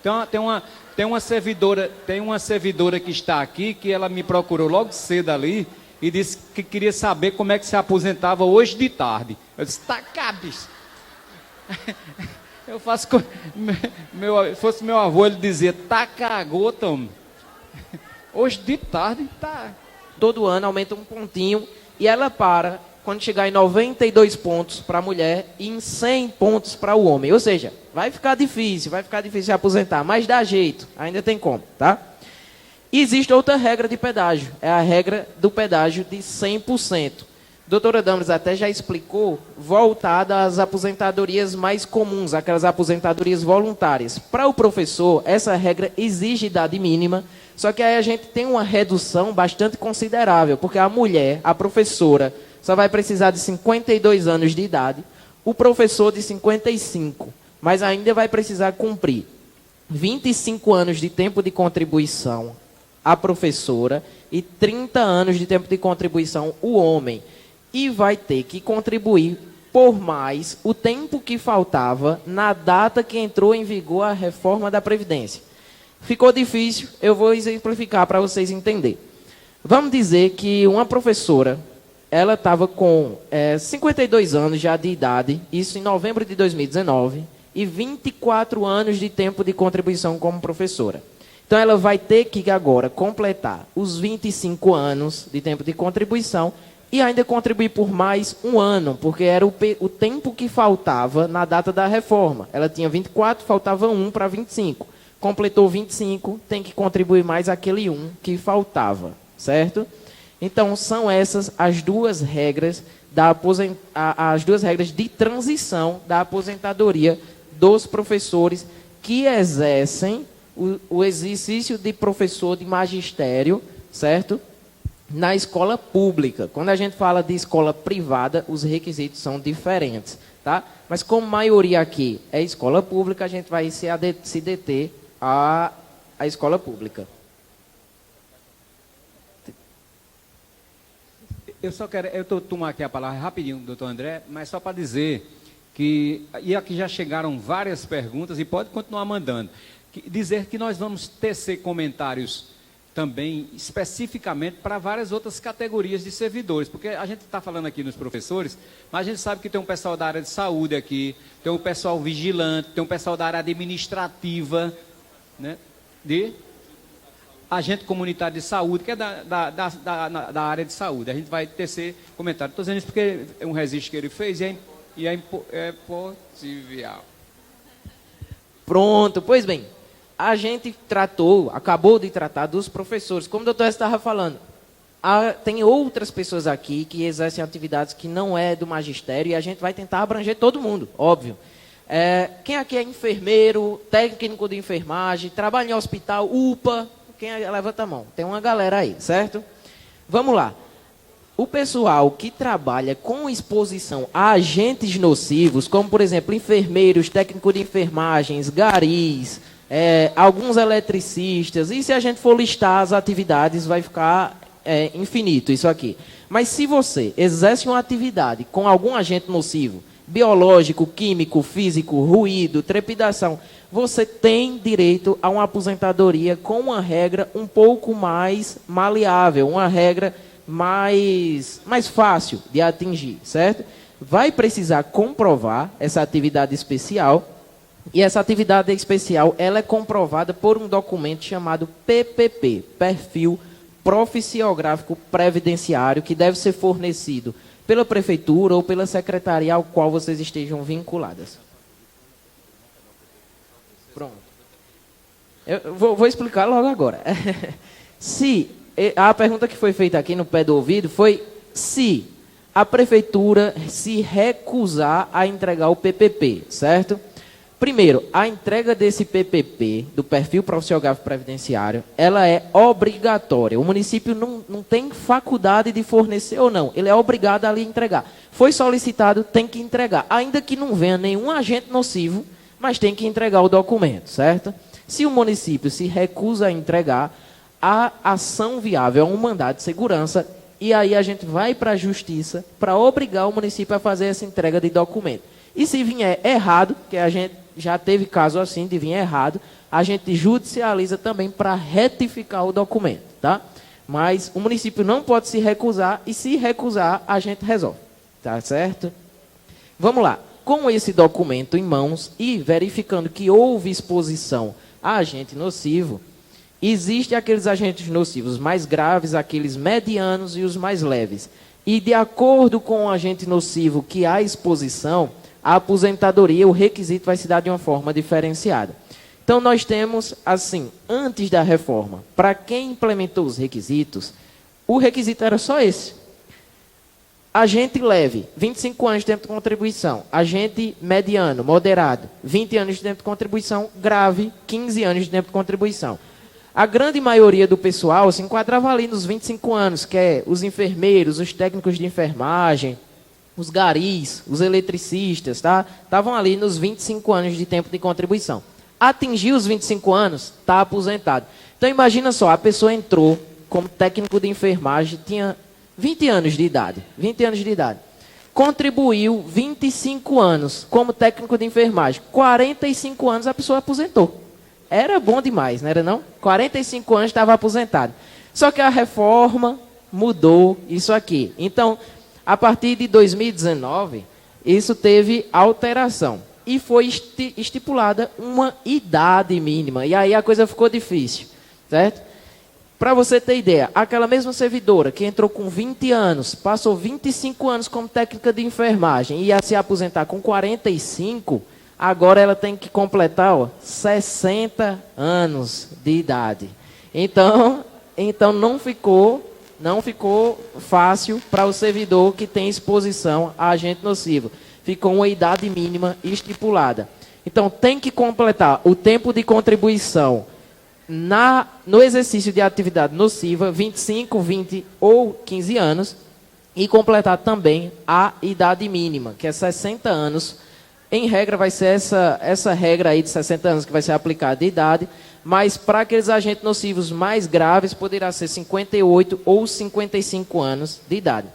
Então, tem uma servidora que está aqui, que ela me procurou logo cedo ali, e disse que queria saber como é que se aposentava hoje de tarde. Eu disse, bicho. Eu faço... Se fosse meu avô, ele dizia, cagou, Tom. Hoje de tarde, tá... Todo ano aumenta um pontinho e ela para quando chegar em 92 pontos para a mulher e em 100 pontos para o homem. Ou seja, vai ficar difícil se aposentar, mas dá jeito, ainda tem como, tá? E existe outra regra de pedágio, é a regra do pedágio de 100%. Doutora Damaris até já explicou, voltada às aposentadorias mais comuns, aquelas aposentadorias voluntárias. Para o professor, essa regra exige idade mínima, só que aí a gente tem uma redução bastante considerável, porque a mulher, a professora, só vai precisar de 52 anos de idade, o professor de 55, mas ainda vai precisar cumprir 25 anos de tempo de contribuição a professora e 30 anos de tempo de contribuição o homem. E vai ter que contribuir por mais o tempo que faltava na data que entrou em vigor a reforma da Previdência. Ficou difícil, eu vou exemplificar para vocês entenderem. Vamos dizer que uma professora, ela estava com 52 anos já de idade, isso em novembro de 2019, e 24 anos de tempo de contribuição como professora. Então, ela vai ter que agora completar os 25 anos de tempo de contribuição e ainda contribuir por mais um ano, porque era o tempo que faltava na data da reforma. Ela tinha 24, faltava 1 para 25. Completou 25, tem que contribuir mais aquele 1 que faltava, certo? Então, são essas as duas regras as duas regras de transição da aposentadoria dos professores que exercem o exercício de professor de magistério, certo? Na escola pública. Quando a gente fala de escola privada, os requisitos são diferentes, tá? Mas como a maioria aqui é escola pública, a gente vai se deter à escola pública. Eu estou tomando aqui a palavra rapidinho, doutor André, mas só para dizer que, e aqui já chegaram várias perguntas, e pode continuar mandando, dizer que nós vamos tecer comentários também especificamente para várias outras categorias de servidores, porque a gente está falando aqui nos professores, mas a gente sabe que tem um pessoal da área de saúde aqui, tem um pessoal vigilante, tem um pessoal da área administrativa, né, de agente comunitário de saúde, que é da área de saúde. A gente vai tecer comentário. Estou dizendo isso porque é um registro que ele fez e é possível. Pronto, pois bem. A gente acabou de tratar dos professores. Como o doutor estava falando, tem outras pessoas aqui que exercem atividades que não é do magistério e a gente vai tentar abranger todo mundo, óbvio. Quem aqui é enfermeiro, técnico de enfermagem, trabalha em hospital, UPA, levanta a mão. Tem uma galera aí, certo? Vamos lá. O pessoal que trabalha com exposição a agentes nocivos, como por exemplo enfermeiros, técnico de enfermagens, garis, alguns eletricistas, e se a gente for listar as atividades, vai ficar infinito isso aqui. Mas se você exerce uma atividade com algum agente nocivo, biológico, químico, físico, ruído, trepidação, você tem direito a uma aposentadoria com uma regra um pouco mais maleável, uma regra mais fácil de atingir, certo? Vai precisar comprovar essa atividade especial. E essa atividade especial, ela é comprovada por um documento chamado PPP, Perfil Profissiográfico Previdenciário, que deve ser fornecido pela prefeitura ou pela secretaria ao qual vocês estejam vinculadas. Pronto. Eu vou explicar logo agora. A pergunta que foi feita aqui no pé do ouvido foi se a prefeitura se recusar a entregar o PPP, certo? Primeiro, a entrega desse PPP, do Perfil Profissiográfico Previdenciário, ela é obrigatória. O município não tem faculdade de fornecer ou não. Ele é obrigado a lhe entregar. Foi solicitado, tem que entregar. Ainda que não venha nenhum agente nocivo, mas tem que entregar o documento, certo? Se o município se recusa a entregar, a ação viável é um mandado de segurança, e aí a gente vai para a justiça para obrigar o município a fazer essa entrega de documento. E se vier errado, que a gente já teve caso assim de vir errado, a gente judicializa também para retificar o documento, tá? Mas o município não pode se recusar, e se recusar, a gente resolve, tá certo? Vamos lá. Com esse documento em mãos e verificando que houve exposição a agente nocivo, existem aqueles agentes nocivos mais graves, aqueles medianos e os mais leves. E de acordo com o agente nocivo que há exposição, a aposentadoria, o requisito vai se dar de uma forma diferenciada. Então, nós temos, assim, antes da reforma, para quem implementou os requisitos, o requisito era só esse. Agente leve, 25 anos de tempo de contribuição. Agente mediano, moderado, 20 anos de tempo de contribuição. Grave, 15 anos de tempo de contribuição. A grande maioria do pessoal se enquadrava ali nos 25 anos, que é os enfermeiros, os técnicos de enfermagem, os garis, os eletricistas, tá? Estavam ali nos 25 anos de tempo de contribuição. Atingiu os 25 anos, está aposentado. Então, imagina só, a pessoa entrou como técnico de enfermagem, tinha 20 anos de idade. 20 anos de idade. Contribuiu 25 anos como técnico de enfermagem. 45 anos a pessoa aposentou. Era bom demais, não era não? 45 anos estava aposentado. Só que a reforma mudou isso aqui. Então, a partir de 2019, isso teve alteração. E foi estipulada uma idade mínima. E aí a coisa ficou difícil, certo? Para você ter ideia, aquela mesma servidora que entrou com 20 anos, passou 25 anos como técnica de enfermagem e ia se aposentar com 45, agora ela tem que completar 60 anos de idade. Então não ficou fácil para o servidor que tem exposição a agente nocivo. Ficou uma idade mínima estipulada. Então tem que completar o tempo de contribuição no exercício de atividade nociva, 25, 20 ou 15 anos, e completar também a idade mínima, que é 60 anos. Em regra, vai ser essa regra aí de 60 anos que vai ser aplicada de idade, mas para aqueles agentes nocivos mais graves, poderá ser 58 ou 55 anos de idade.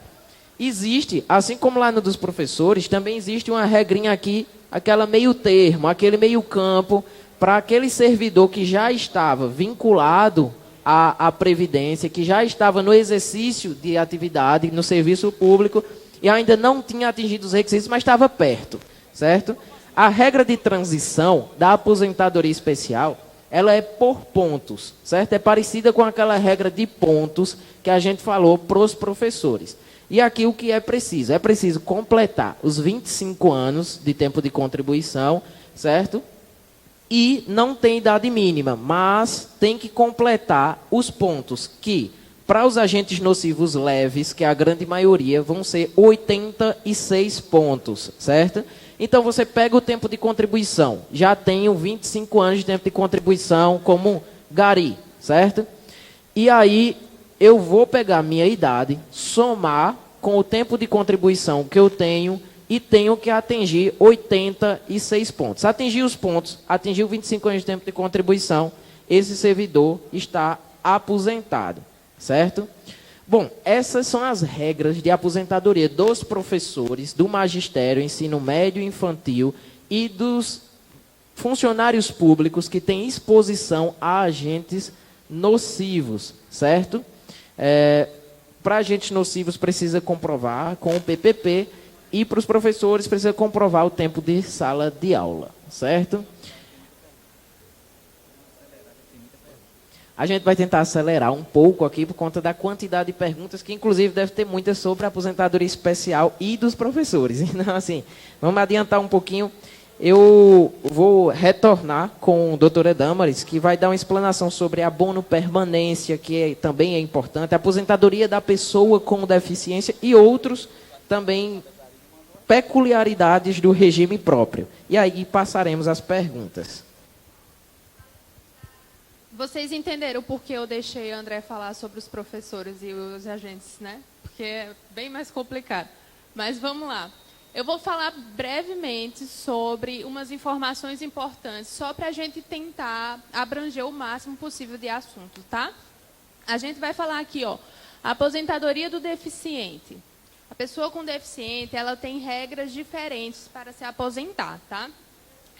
Existe, assim como lá no dos professores, também existe uma regrinha aqui, aquela meio termo, aquele meio campo, para aquele servidor que já estava vinculado à Previdência, que já estava no exercício de atividade, no serviço público, e ainda não tinha atingido os requisitos, mas estava perto, certo? A regra de transição da aposentadoria especial, ela é por pontos, certo? É parecida com aquela regra de pontos que a gente falou para os professores. E aqui o que é preciso? É preciso completar os 25 anos de tempo de contribuição, certo? E não tem idade mínima, mas tem que completar os pontos que, para os agentes nocivos leves, que é a grande maioria, vão ser 86 pontos, certo? Então, você pega o tempo de contribuição, já tenho 25 anos de tempo de contribuição como gari, certo? E aí, eu vou pegar a minha idade, somar com o tempo de contribuição que eu tenho, e tenho que atingir 86 pontos. Atingir os pontos, atingiu 25 anos de tempo de contribuição, esse servidor está aposentado, certo? Bom, essas são as regras de aposentadoria dos professores, do magistério, ensino médio e infantil e dos funcionários públicos que têm exposição a agentes nocivos, certo? Para agentes nocivos precisa comprovar com o PPP, e para os professores precisa comprovar o tempo de sala de aula, certo? A gente vai tentar acelerar um pouco aqui por conta da quantidade de perguntas, que inclusive deve ter muitas sobre a aposentadoria especial e dos professores. Então, assim, vamos adiantar um pouquinho. Eu vou retornar com o doutor Edamares, que vai dar uma explanação sobre abono permanência, que também é importante, a aposentadoria da pessoa com deficiência e outros também peculiaridades do regime próprio. E aí passaremos às perguntas. Vocês entenderam por que eu deixei André falar sobre os professores e os agentes, né? Porque é bem mais complicado. Mas vamos lá. Eu vou falar brevemente sobre umas informações importantes, só para a gente tentar abranger o máximo possível de assuntos, tá? A gente vai falar aqui, ó, a aposentadoria do deficiente. A pessoa com deficiente, ela tem regras diferentes para se aposentar, tá?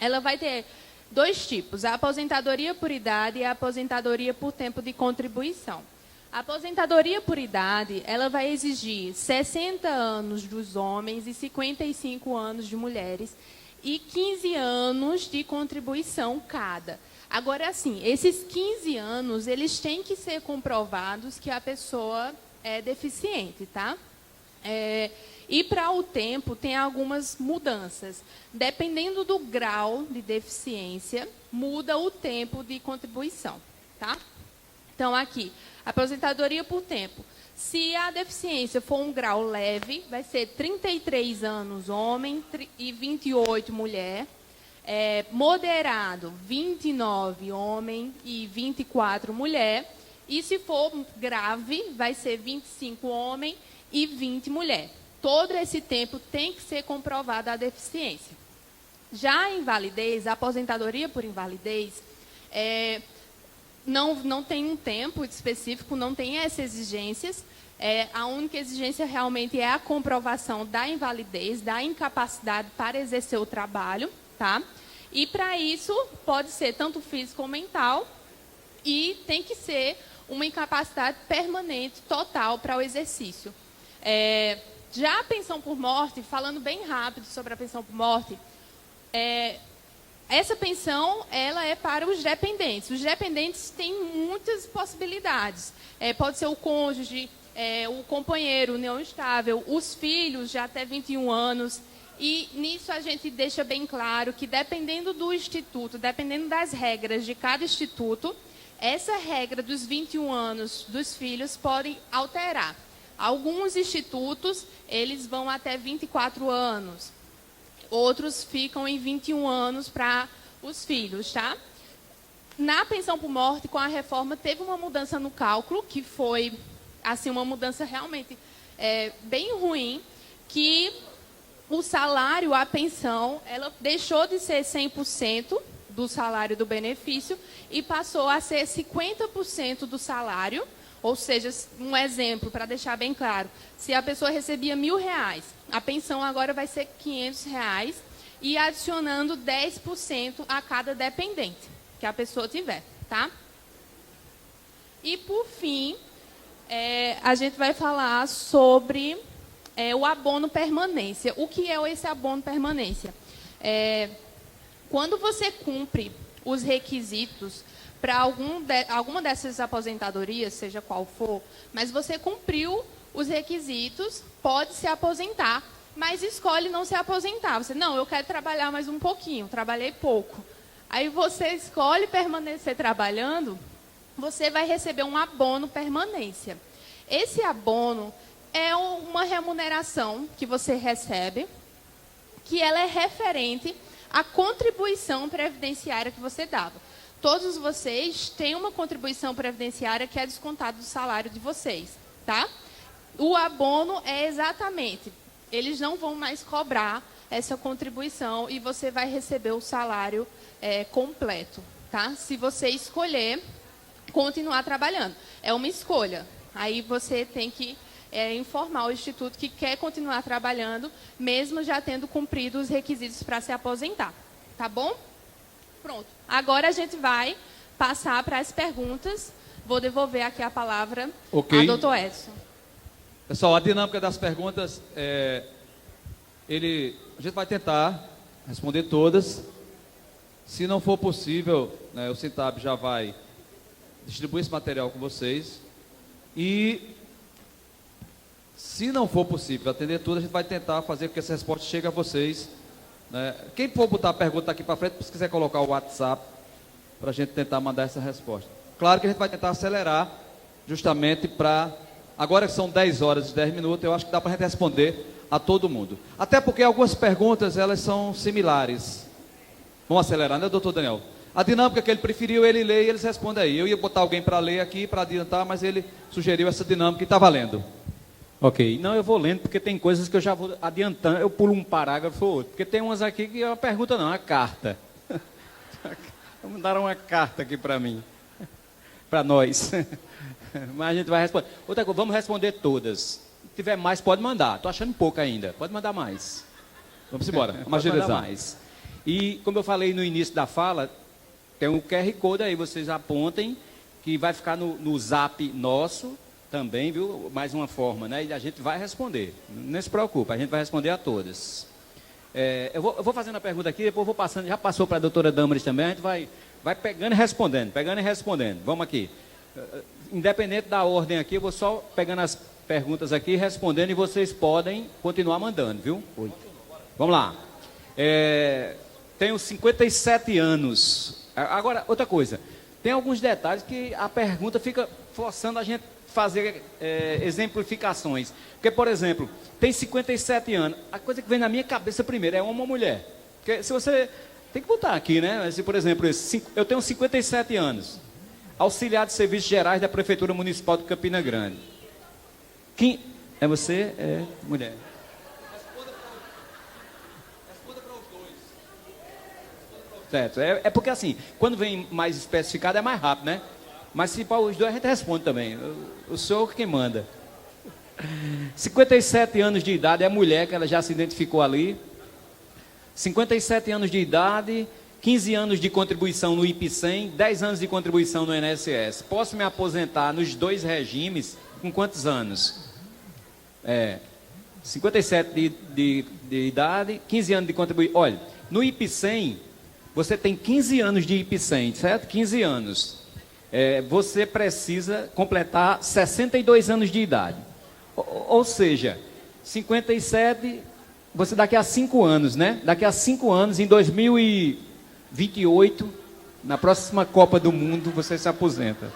Ela vai ter 2 tipos, a aposentadoria por idade e a aposentadoria por tempo de contribuição. A aposentadoria por idade, ela vai exigir 60 anos dos homens e 55 anos de mulheres e 15 anos de contribuição cada. Agora, assim, esses 15 anos, eles têm que ser comprovados que a pessoa é deficiente, tá? E para o tempo, tem algumas mudanças. Dependendo do grau de deficiência, muda o tempo de contribuição, tá? Então, aqui, aposentadoria por tempo. Se a deficiência for um grau leve, vai ser 33 anos homem e 28 mulher. Moderado, 29 homem e 24 mulher. E se for grave, vai ser 25 homem e 20 mulher. Todo esse tempo tem que ser comprovada a deficiência. Já a invalidez, a aposentadoria por invalidez, não tem um tempo específico, não tem essas exigências. A única exigência realmente é a comprovação da invalidez, da incapacidade para exercer o trabalho, tá? E para isso pode ser tanto físico ou mental e tem que ser uma incapacidade permanente, total, para o exercício. Já a pensão por morte, falando bem rápido sobre a pensão por morte, essa pensão, ela é para os dependentes. Os dependentes têm muitas possibilidades. Pode ser o cônjuge, o companheiro, união estável, os filhos de até 21 anos. E nisso a gente deixa bem claro que, dependendo do instituto, dependendo das regras de cada instituto, essa regra dos 21 anos dos filhos pode alterar. Alguns institutos, eles vão até 24 anos. Outros ficam em 21 anos para os filhos, tá? Na pensão por morte, com a reforma, teve uma mudança no cálculo, que foi, assim, uma mudança realmente bem ruim, que o salário, a pensão, ela deixou de ser 100% do salário do benefício e passou a ser 50% do salário. Ou seja, um exemplo, para deixar bem claro, se a pessoa recebia R$1.000, a pensão agora vai ser R$500 e adicionando 10% a cada dependente que a pessoa tiver, tá? E, por fim, a gente vai falar sobre o abono permanência. O que é esse abono permanência? Quando você cumpre os requisitos para alguma dessas aposentadorias, seja qual for, mas você cumpriu os requisitos, pode se aposentar, mas escolhe não se aposentar. Você, não, eu quero trabalhar mais um pouquinho, trabalhei pouco. Aí você escolhe permanecer trabalhando, você vai receber um abono permanência. Esse abono é uma remuneração que você recebe, que ela é referente à contribuição previdenciária que você dava. Todos vocês têm uma contribuição previdenciária que é descontada do salário de vocês, tá? O abono é exatamente, eles não vão mais cobrar essa contribuição e você vai receber o salário completo, tá? Se você escolher continuar trabalhando. É uma escolha. Aí você tem que informar o Instituto que quer continuar trabalhando, mesmo já tendo cumprido os requisitos para se aposentar, tá bom? Pronto. Agora a gente vai passar para as perguntas. Vou devolver aqui a palavra ao doutor Edson. Pessoal, a dinâmica das perguntas, a gente vai tentar responder todas. Se não for possível, né, o Sintab já vai distribuir esse material com vocês. E, se não for possível atender tudo, a gente vai tentar fazer com que essa resposta chegue a vocês. Quem for botar a pergunta aqui para frente, se quiser colocar o WhatsApp, para a gente tentar mandar essa resposta. Claro que a gente vai tentar acelerar, justamente para... Agora que são 10 horas e 10 minutos, eu acho que dá para a gente responder a todo mundo. Até porque algumas perguntas, elas são similares. Vamos acelerar, né, doutor Daniel? A dinâmica que ele preferiu, ele lê e eles respondem aí. Eu ia botar alguém para ler aqui, para adiantar, mas ele sugeriu essa dinâmica e está valendo. Ok. Não, eu vou lendo, porque tem coisas que eu já vou adiantando. Eu pulo um parágrafo ou outro. Porque tem umas aqui que é uma pergunta, não, é uma carta. Mandaram uma carta aqui para mim. Para nós. Mas a gente vai responder. Outra coisa, vamos responder todas. Se tiver mais, pode mandar. Estou achando pouco ainda. Pode mandar mais. Vamos embora, vamos Pode mandar agilizar. mais. E, como eu falei no início da fala, tem um QR Code aí, vocês apontem, que vai ficar no zap nosso também, viu? Mais uma forma, né? E a gente vai responder. Não se preocupe, a gente vai responder a todas. Eu vou fazendo a pergunta aqui, depois vou passando, já passou para a doutora Damaris também, a gente vai pegando e respondendo. Vamos aqui. Independente da ordem aqui, eu vou só pegando as perguntas aqui, respondendo, e vocês podem continuar mandando, viu? Vamos lá. Tenho 57 anos. Agora, outra coisa. Tem alguns detalhes que a pergunta fica forçando a gente fazer exemplificações. Porque, por exemplo, tem 57 anos. A coisa que vem na minha cabeça primeiro é homem ou mulher. Porque se você... Tem que botar aqui, né? Se, por exemplo, eu tenho 57 anos. Auxiliar de Serviços Gerais da Prefeitura Municipal de Campina Grande. Quem é você? É mulher. Responda para os dois. Certo. É porque assim, quando vem mais especificado é mais rápido, né? Mas se para os dois a gente responde também. O senhor quem manda. 57 anos de idade, é mulher, que ela já se identificou ali. 57 anos de idade, 15 anos de contribuição no IPCEM, 10 anos de contribuição no INSS. Posso me aposentar nos dois regimes com quantos anos? 57 de idade, 15 anos de contribuição. Olha, no IPCEM, você tem 15 anos de IPCEM, certo? 15 anos. Você precisa completar 62 anos de idade. Ou seja, 57, você daqui a 5 anos, né? Daqui a 5 anos, em 2028, na próxima Copa do Mundo, você se aposenta.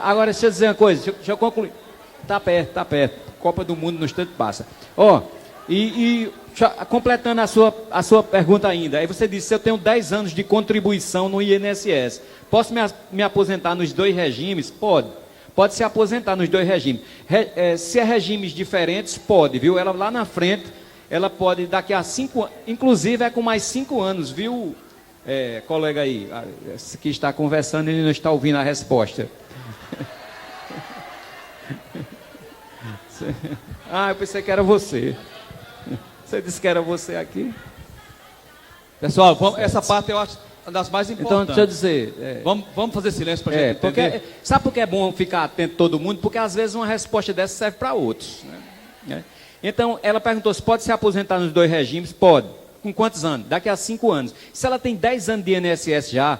Agora, deixa eu dizer uma coisa, deixa eu concluir. Tá perto. Copa do Mundo no instante passa. Completando a sua pergunta ainda, aí você disse, se eu tenho 10 anos de contribuição no INSS, posso me aposentar nos dois regimes? Pode se aposentar nos dois regimes. Se é regimes diferentes, pode, viu? Ela lá na frente, ela pode daqui a 5 anos, inclusive é com mais 5 anos, viu, colega aí, que está conversando, ele não está ouvindo a resposta. Eu pensei que era você. Você disse que era você aqui? Pessoal, essa parte eu acho uma das mais importantes. Então, deixa eu dizer... Vamos fazer silêncio para a gente entender. Sabe por que é bom ficar atento todo mundo? Porque às vezes uma resposta dessa serve para outros. Né? Então, ela perguntou se pode se aposentar nos dois regimes. Pode. Com quantos anos? Daqui a 5 anos. Se ela tem 10 anos de INSS já,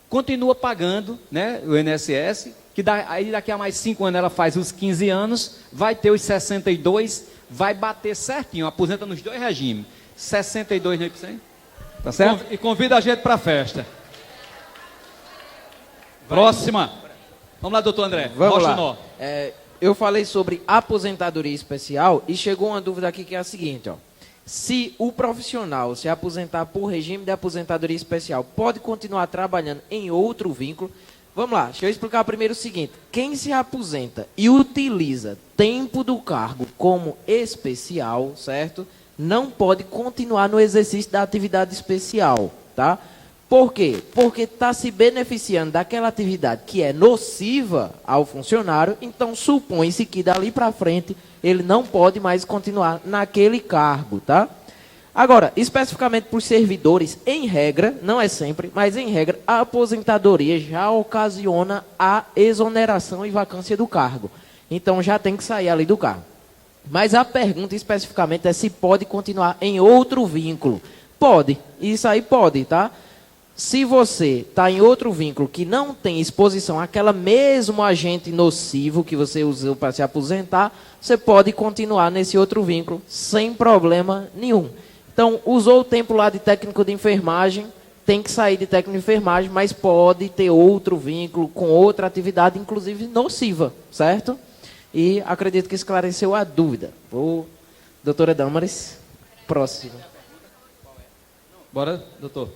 continua pagando, né, o INSS, que aí daqui a mais 5 anos ela faz os 15 anos, vai ter os 62, vai bater certinho, aposenta nos dois regimes. 62 no IPCEM. Tá certo? E convida a gente para a festa. Próxima. Vamos lá, doutor André. Vamos Mostra lá. o nó. Eu falei sobre aposentadoria especial e chegou uma dúvida aqui que é a seguinte, ó. Se o profissional se aposentar por regime de aposentadoria especial, pode continuar trabalhando em outro vínculo? Vamos lá, deixa eu explicar primeiro o seguinte. Quem se aposenta e utiliza tempo do cargo como especial, certo? Não pode continuar no exercício da atividade especial, tá? Por quê? Porque está se beneficiando daquela atividade que é nociva ao funcionário, então supõe-se que dali para frente ele não pode mais continuar naquele cargo, tá? Agora, especificamente para os servidores, em regra, não é sempre, mas em regra, a aposentadoria já ocasiona a exoneração e vacância do cargo. Então já tem que sair ali do cargo. Mas a pergunta especificamente é se pode continuar em outro vínculo. Pode, isso aí pode, tá? Se você está em outro vínculo que não tem exposição àquela mesmo agente nocivo que você usou para se aposentar, você pode continuar nesse outro vínculo sem problema nenhum. Então, usou o tempo lá de técnico de enfermagem, tem que sair de técnico de enfermagem, mas pode ter outro vínculo com outra atividade, inclusive nociva, certo? E acredito que esclareceu a dúvida. Doutora Damaris, próximo. Bora, doutor.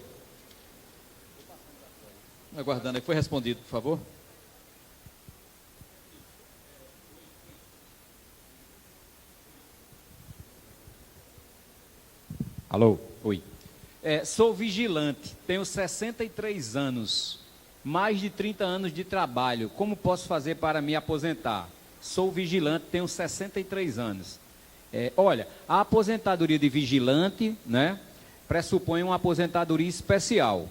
Aguardando aí. Foi respondido, por favor. Alô? Oi. Sou vigilante, tenho 63 anos, mais de 30 anos de trabalho. Como posso fazer para me aposentar? Sou vigilante, tenho 63 anos. Olha, a aposentadoria de vigilante, né, pressupõe uma aposentadoria especial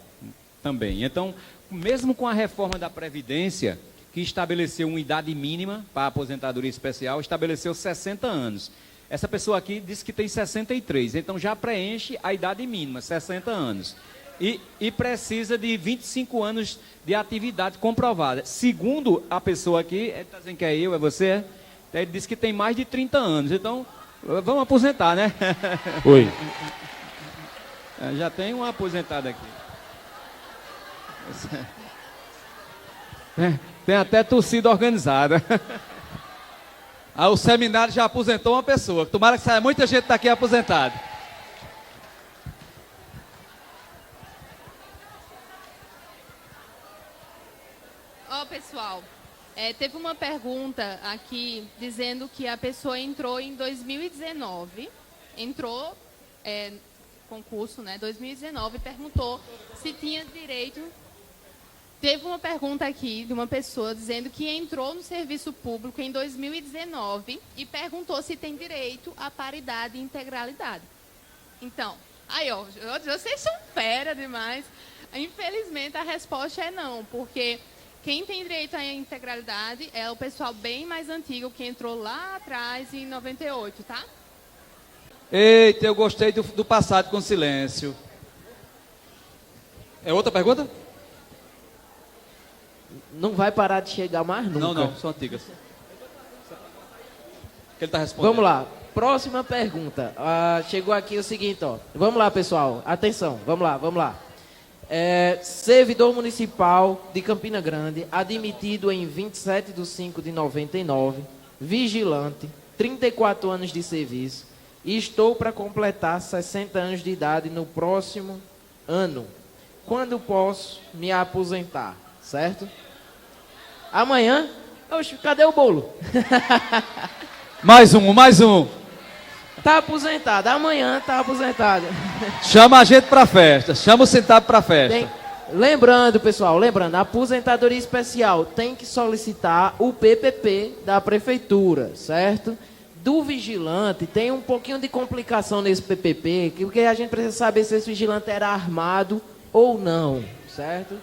também. Então, mesmo com a reforma da Previdência, que estabeleceu uma idade mínima para a aposentadoria especial, estabeleceu 60 anos. Essa pessoa aqui disse que tem 63, então já preenche a idade mínima, 60 anos. E precisa de 25 anos de atividade comprovada. Segundo a pessoa aqui, ele está dizendo que é eu, é você, ele disse que tem mais de 30 anos, então vamos aposentar, né? Oi. Já tem uma aposentada aqui. Tem até torcida organizada. O seminário já aposentou uma pessoa. Tomara que saia muita gente daqui aposentada. Pessoal, teve uma pergunta aqui dizendo que a pessoa entrou em 2019, concurso, né, 2019, perguntou se tinha direito. Teve uma pergunta aqui de uma pessoa dizendo que entrou no serviço público em 2019 e perguntou se tem direito à paridade e integralidade. Então, vocês são fera demais. Infelizmente, a resposta é não, porque quem tem direito à integralidade é o pessoal bem mais antigo que entrou lá atrás, em 98, tá? Eita, eu gostei do passado com silêncio. É outra pergunta? Não vai parar de chegar mais nunca. Não, são antigas. Ele está respondendo. Vamos lá, próxima pergunta. Chegou aqui o seguinte, ó. Vamos lá, pessoal, atenção, vamos lá. Servidor municipal de Campina Grande, admitido em 27/5/99, vigilante, 34 anos de serviço, e estou para completar 60 anos de idade no próximo ano. Quando posso me aposentar, certo? Amanhã? Oxe, cadê o bolo? Mais um. Tá aposentado, amanhã tá aposentado. Chama a gente pra festa, chama o centavo pra festa. Lembrando, pessoal, a aposentadoria especial tem que solicitar o PPP da prefeitura, certo? Do vigilante, tem um pouquinho de complicação nesse PPP, porque a gente precisa saber se esse vigilante era armado ou não, certo?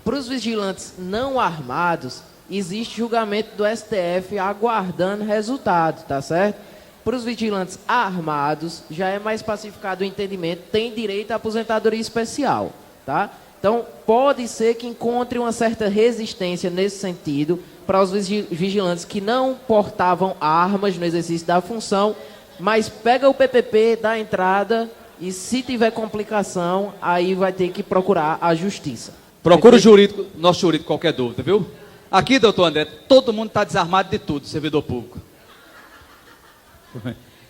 Para os vigilantes não armados, existe julgamento do STF aguardando resultado, tá certo? Para os vigilantes armados, já é mais pacificado o entendimento, tem direito à aposentadoria especial, tá? Então, pode ser que encontre uma certa resistência nesse sentido para os vigilantes que não portavam armas no exercício da função, mas pega o PPP, dá entrada e se tiver complicação, aí vai ter que procurar a justiça. Procura o jurídico, nosso jurídico, qualquer dúvida, viu? Aqui, doutor André, todo mundo está desarmado de tudo, servidor público.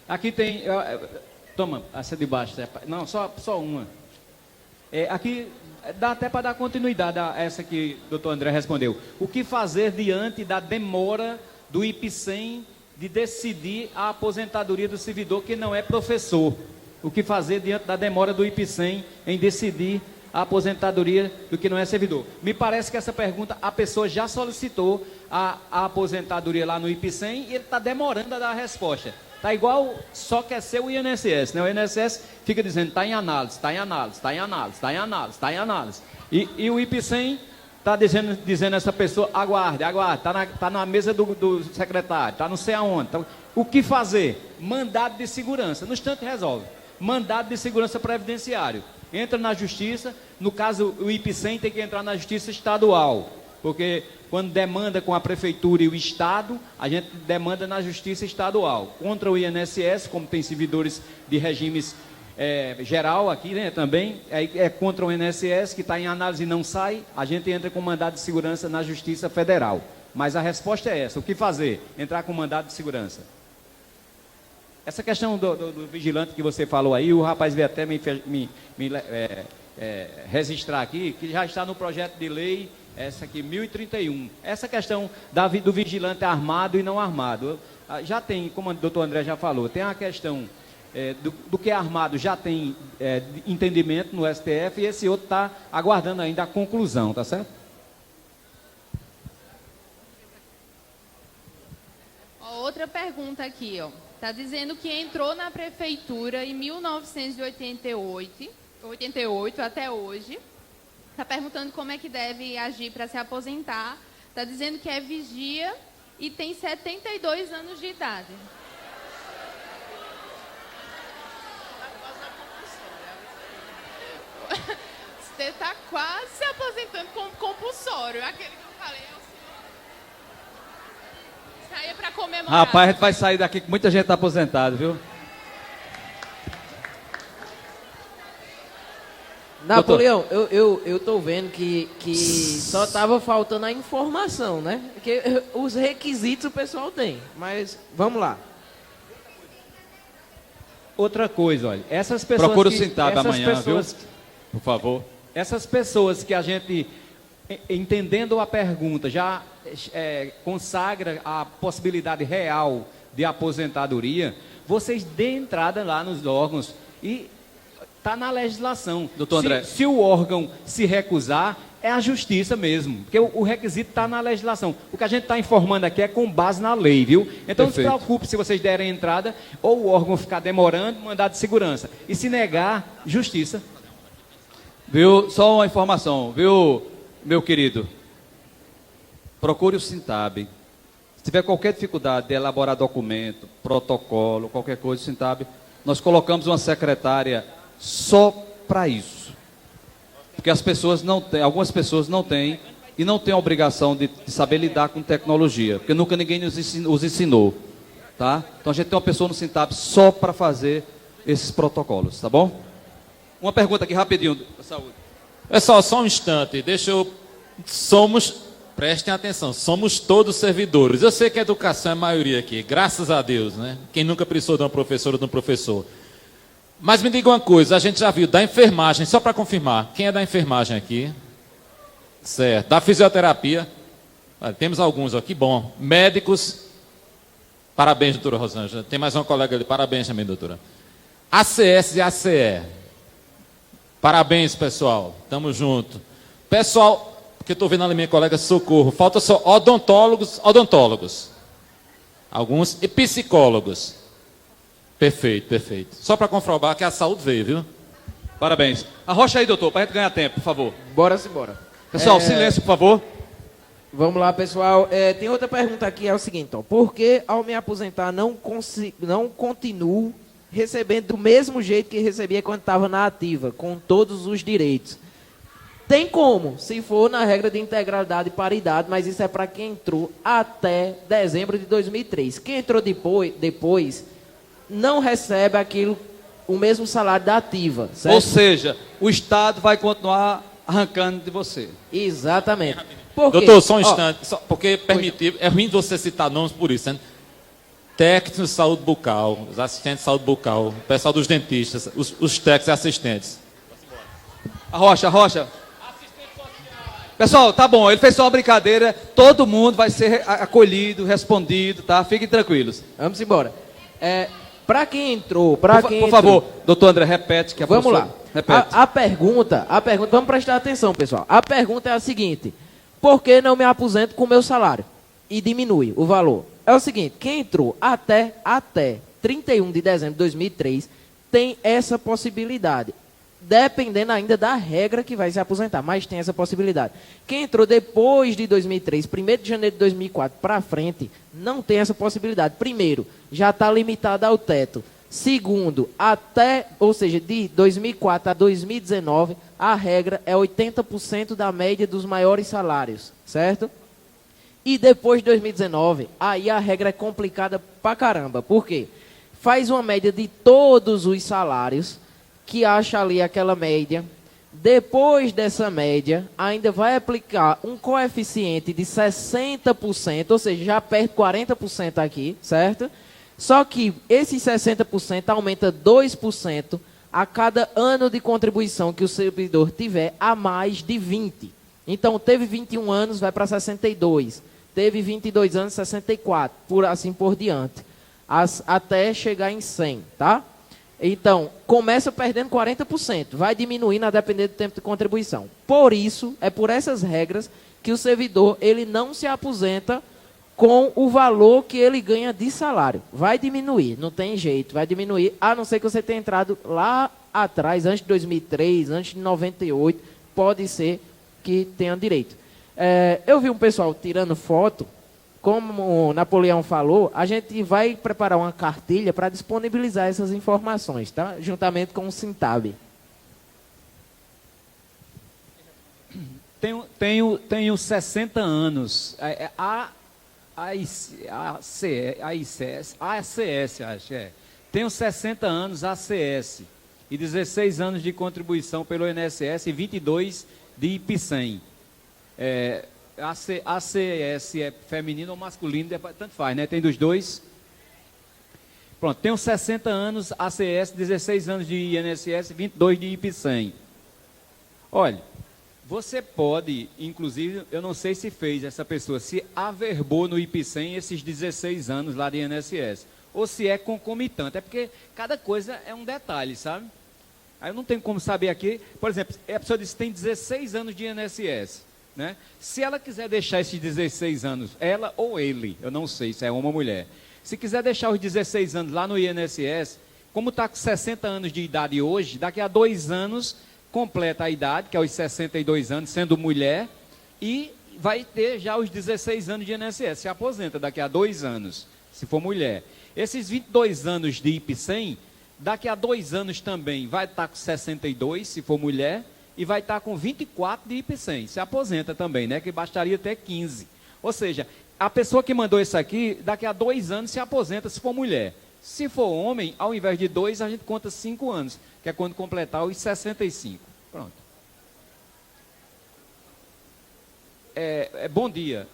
Aqui tem... Toma, essa de baixo. Não, só uma. Aqui dá até para dar continuidade a essa que o doutor André respondeu. O que fazer diante da demora do IPCEM de decidir a aposentadoria do servidor que não é professor? O que fazer diante da demora do IPCEM em decidir a aposentadoria do que não é servidor? Me parece que essa pergunta a pessoa já solicitou a aposentadoria lá no IPCEM e ele está demorando a dar a resposta. Está igual, só quer ser o INSS, né? O INSS fica dizendo, está em análise, está em análise, está em análise, está em análise, está em análise. E o IPCEM está dizendo a essa pessoa, aguarde, está na mesa do secretário, está não sei aonde. Tá, o que fazer? Mandado de segurança, no instante resolve. Mandado de segurança previdenciário. Entra na justiça, no caso o IPCEM tem que entrar na justiça estadual, porque quando demanda com a prefeitura e o estado, a gente demanda na justiça estadual. Contra o INSS, como tem servidores de regimes geral aqui, né, também, é contra o INSS, que está em análise e não sai, a gente entra com mandado de segurança na justiça federal. Mas a resposta é essa, o que fazer? Entrar com mandado de segurança. Essa questão do vigilante que você falou aí, o rapaz veio até me registrar aqui, que já está no projeto de lei, essa aqui, 1031. Essa questão do vigilante armado e não armado. Já tem, como o doutor André já falou, tem a questão do que é armado já tem entendimento no STF e esse outro está aguardando ainda a conclusão, tá certo? Outra pergunta aqui, ó. Está dizendo que entrou na prefeitura em 1988 até hoje. Está perguntando como é que deve agir para se aposentar. Está dizendo que é vigia e tem 72 anos de idade. Você está quase se aposentando como compulsório. Aquele que eu falei é o senhor. Saia para comemorar. Rapaz, a gente vai sair daqui que muita gente está aposentada, viu? Napoleão, eu tô vendo que só tava faltando a informação, né? Porque os requisitos o pessoal tem, mas vamos lá. Outra coisa, olha, essas pessoas Procura o que, Sintab essas amanhã, pessoas, viu? Por favor. Essas pessoas que a gente, entendendo a pergunta, já consagra a possibilidade real de aposentadoria, vocês dêem entrada lá nos órgãos e está na legislação. Doutor André. Se o órgão se recusar, é a justiça mesmo, porque o requisito está na legislação. O que a gente está informando aqui é com base na lei, viu? Então não se preocupe se vocês derem entrada ou o órgão ficar demorando, mandado de segurança. E se negar, justiça. Viu? Só uma informação, viu, meu querido? Procure o Sintab. Se tiver qualquer dificuldade de elaborar documento, protocolo, qualquer coisa, o Sintab, nós colocamos uma secretária só para isso. Porque as pessoas não têm, algumas pessoas não têm, e não têm a obrigação de saber lidar com tecnologia, porque nunca ninguém os ensinou. Tá? Então a gente tem uma pessoa no Sintab só para fazer esses protocolos, tá bom? Uma pergunta aqui rapidinho, saúde. Pessoal, só um instante, prestem atenção, somos todos servidores. Eu sei que a educação é a maioria aqui, graças a Deus, né? Quem nunca precisou de uma professora ou de um professor. Mas me diga uma coisa, a gente já viu da enfermagem, só para confirmar, quem é da enfermagem aqui? Certo. Da fisioterapia? Temos alguns aqui, bom. Médicos, parabéns, doutora Rosângela. Tem mais uma colega ali, parabéns também, doutora. ACS e ACE. Parabéns, pessoal. Tamo junto. Pessoal, porque estou vendo ali minha colega Socorro, falta só odontólogos. Alguns, e psicólogos. Perfeito, perfeito. Só para comprovar que a saúde veio, viu? Parabéns. Arrocha aí, doutor, para a gente ganhar tempo, por favor. Bora-se embora. Pessoal, silêncio, por favor. Vamos lá, pessoal. Tem outra pergunta aqui, é o seguinte, ó. Por que ao me aposentar não continuo recebendo do mesmo jeito que recebia quando estava na ativa, com todos os direitos? Tem como, se for na regra de integralidade e paridade, mas isso é para quem entrou até dezembro de 2003. Quem entrou depois não recebe o mesmo salário da ativa, certo? Ou seja, o Estado vai continuar arrancando de você. Exatamente. Por quê? Doutor, só um instante, porque é ruim você citar nomes por isso, né? Técnicos de saúde bucal, os assistentes de saúde bucal, o pessoal dos dentistas, os técnicos e assistentes. Arrocha. Pessoal, tá bom, ele fez só uma brincadeira, todo mundo vai ser acolhido, respondido, tá? Fiquem tranquilos. Vamos embora. Para quem entrou, por favor, doutor André, repete que vamos lá. Repete. A pergunta, vamos prestar atenção, pessoal. A pergunta é a seguinte: por que não me aposento com o meu salário e diminui o valor? É o seguinte, quem entrou até 31 de dezembro de 2003 tem essa possibilidade, dependendo ainda da regra que vai se aposentar, mas tem essa possibilidade. Quem entrou depois de 2003, 1º de janeiro de 2004 para frente, não tem essa possibilidade. Primeiro, já está limitado ao teto. Segundo, ou seja, de 2004 a 2019, a regra é 80% da média dos maiores salários, certo? E depois de 2019, aí a regra é complicada pra caramba. Por quê? Faz uma média de todos os salários, que acha ali aquela média. Depois dessa média, ainda vai aplicar um coeficiente de 60%, ou seja, já perde 40% aqui, certo? Só que esses 60% aumenta 2% a cada ano de contribuição que o servidor tiver a mais de 20. Então, teve 21 anos, vai para 62. Teve 22 anos, 64. Assim por diante. Até chegar em 100, tá? Então, começa perdendo 40%, vai diminuindo a depender do tempo de contribuição. Por isso, é por essas regras que o servidor ele não se aposenta com o valor que ele ganha de salário. Vai diminuir, não tem jeito, vai diminuir, a não ser que você tenha entrado lá atrás, antes de 2003, antes de 98, pode ser que tenha direito. Eu vi um pessoal tirando foto, como o Napoleão falou, a gente vai preparar uma cartilha para disponibilizar essas informações, tá? Juntamente com o Sintab. Tenho 60 anos. ACS, acho, Tenho 60 anos ACS e 16 anos de contribuição pelo INSS e 22 de IPCEM. ACS é feminino ou masculino, tanto faz, né? Tem dos dois. Pronto, tenho 60 anos ACS, 16 anos de INSS e 22 de IPCEM. Olha, você pode, inclusive, eu não sei se fez essa pessoa, se averbou no IPCEM esses 16 anos lá de INSS, ou se é concomitante, é porque cada coisa é um detalhe, sabe? Aí eu não tenho como saber aqui, por exemplo, a pessoa diz que tem 16 anos de INSS, né? Se ela quiser deixar esses 16 anos, ela ou ele, eu não sei se é homem ou mulher, se quiser deixar os 16 anos lá no INSS, como está com 60 anos de idade hoje, daqui a 2 anos completa a idade, que é os 62 anos, sendo mulher, e vai ter já os 16 anos de INSS, se aposenta daqui a 2 anos, se for mulher. Esses 22 anos de IPCEM, daqui a 2 anos também vai estar com 62, se for mulher, e vai estar com 24 de IPCEM, se aposenta também, né, que bastaria até 15. Ou seja, a pessoa que mandou isso aqui, daqui a 2 anos se aposenta se for mulher. Se for homem, ao invés de 2, a gente conta 5 anos, que é quando completar os 65. Pronto. Bom dia.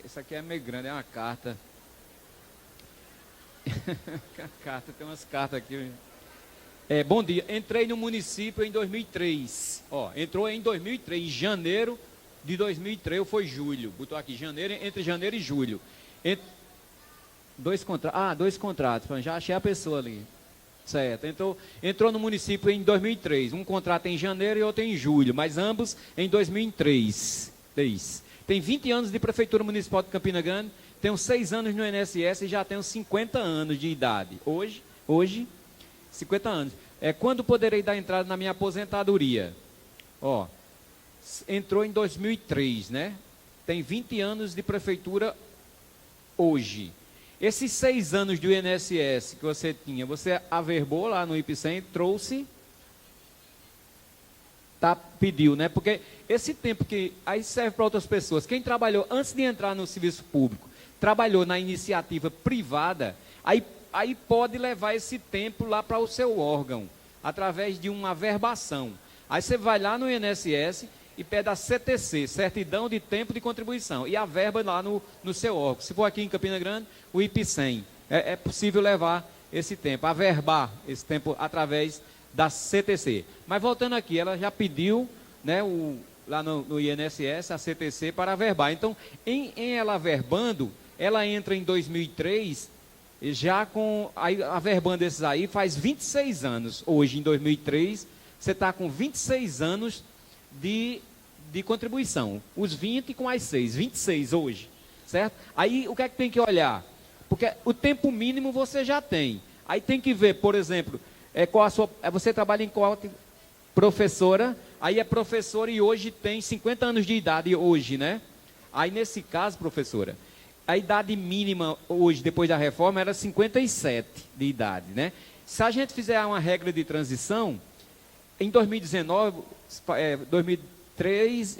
Isso aqui é meio grande, é uma carta. Tem umas cartas aqui. Bom dia. Entrei no município em 2003. Entrou em 2003, em janeiro de 2003, ou foi julho. Botou aqui, entre janeiro e julho. 2 contratos. 2 contratos. Já achei a pessoa ali. Certo. Entrou no município em 2003. Um contrato em janeiro e outro em julho, mas ambos em 2003. Tem 20 anos de Prefeitura Municipal de Campina Grande, tenho 6 anos no INSS e já tenho 50 anos de idade. Hoje 50 anos. Quando poderei dar entrada na minha aposentadoria? Entrou em 2003, né? Tem 20 anos de prefeitura hoje. Esses 6 anos do INSS que você tinha, você averbou lá no IPCEM, trouxe, pediu, né? Porque esse tempo que aí serve para outras pessoas. Quem trabalhou antes de entrar no serviço público, trabalhou na iniciativa privada, aí pode levar esse tempo lá para o seu órgão, através de uma averbação. Aí você vai lá no INSS e pede a CTC, Certidão de Tempo de Contribuição, e averba lá no seu órgão. Se for aqui em Campina Grande, o IPCEM. É possível levar esse tempo, averbar esse tempo através da CTC. Mas voltando aqui, ela já pediu, né, lá no INSS, a CTC para averbar. Então, em ela averbando, ela entra em 2003, já averbando esses aí, faz 26 anos. Hoje, em 2003, você está com 26 anos de contribuição. Os 20 com as 6, 26 hoje, certo? Aí, o que é que tem que olhar? Porque o tempo mínimo você já tem. Aí tem que ver, por exemplo, você trabalha em qual professora, aí é professora e hoje tem 50 anos de idade hoje, né? Aí, nesse caso, professora, a idade mínima hoje, depois da reforma, era 57 de idade, né? Se a gente fizer uma regra de transição, em 2019, 2023,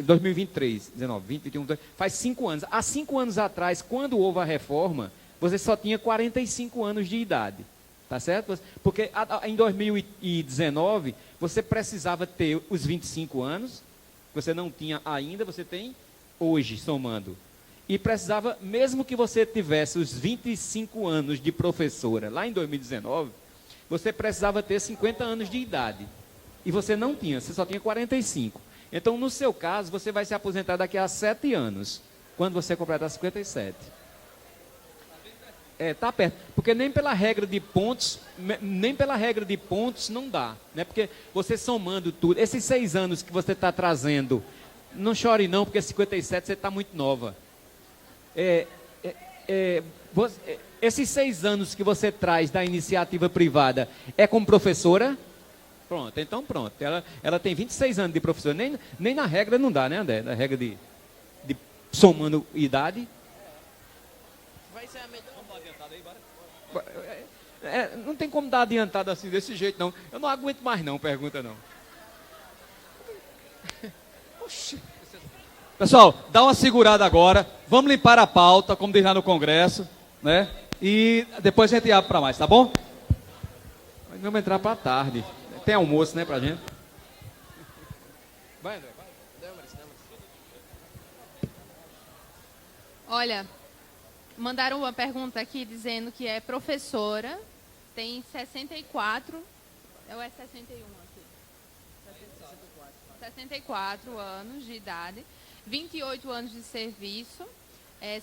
19, 20, 21, faz 5 anos. Há 5 anos atrás, quando houve a reforma, você só tinha 45 anos de idade, tá certo? Porque em 2019, você precisava ter os 25 anos, você não tinha ainda, você tem hoje, somando. E precisava, mesmo que você tivesse os 25 anos de professora, lá em 2019, você precisava ter 50 anos de idade. E você não tinha, você só tinha 45. Então, no seu caso, você vai se aposentar daqui a 7 anos, quando você completar 57. Tá perto. Porque nem pela regra de pontos, não dá. Né? Porque você somando tudo, esses 6 anos que você está trazendo, não chore não, porque 57 você está muito nova. Esses 6 anos que você traz da iniciativa privada é como professora? Pronto, então pronto. Ela tem 26 anos de professora. Nem na regra não dá, né, André? Na regra de somando idade. Vai ser a melhor. Não tem como dar adiantado assim, desse jeito, não. Eu não aguento mais, não, pergunta, não. Oxi. Pessoal, dá uma segurada agora. Vamos limpar a pauta, como diz lá no Congresso, né? E depois a gente abre para mais, tá bom? Mas vamos entrar para tarde. Tem almoço, né, pra gente? Vai, André, vai. Olha, mandaram uma pergunta aqui dizendo que é professora, tem 64, ou é 61 aqui? 64 anos de idade, 28 anos de serviço,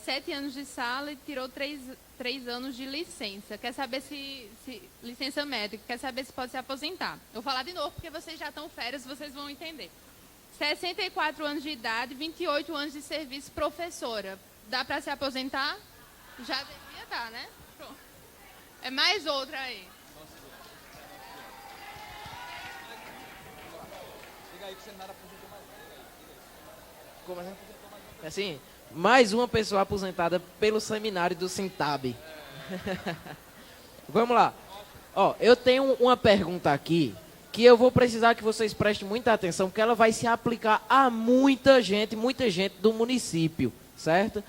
7 anos de sala e tirou 3 anos de licença. Quer saber se licença médica, quer saber se pode se aposentar. Eu vou falar de novo porque vocês já estão férias, vocês vão entender. 64 anos de idade, 28 anos de serviço, professora. Dá para se aposentar? Já devia estar, né? Pronto. É mais outra aí. Como assim? Assim, mais uma pessoa aposentada pelo seminário do Sintab. Vamos lá. Ó, eu tenho uma pergunta aqui que eu vou precisar que vocês prestem muita atenção, porque ela vai se aplicar a muita gente do município, certo?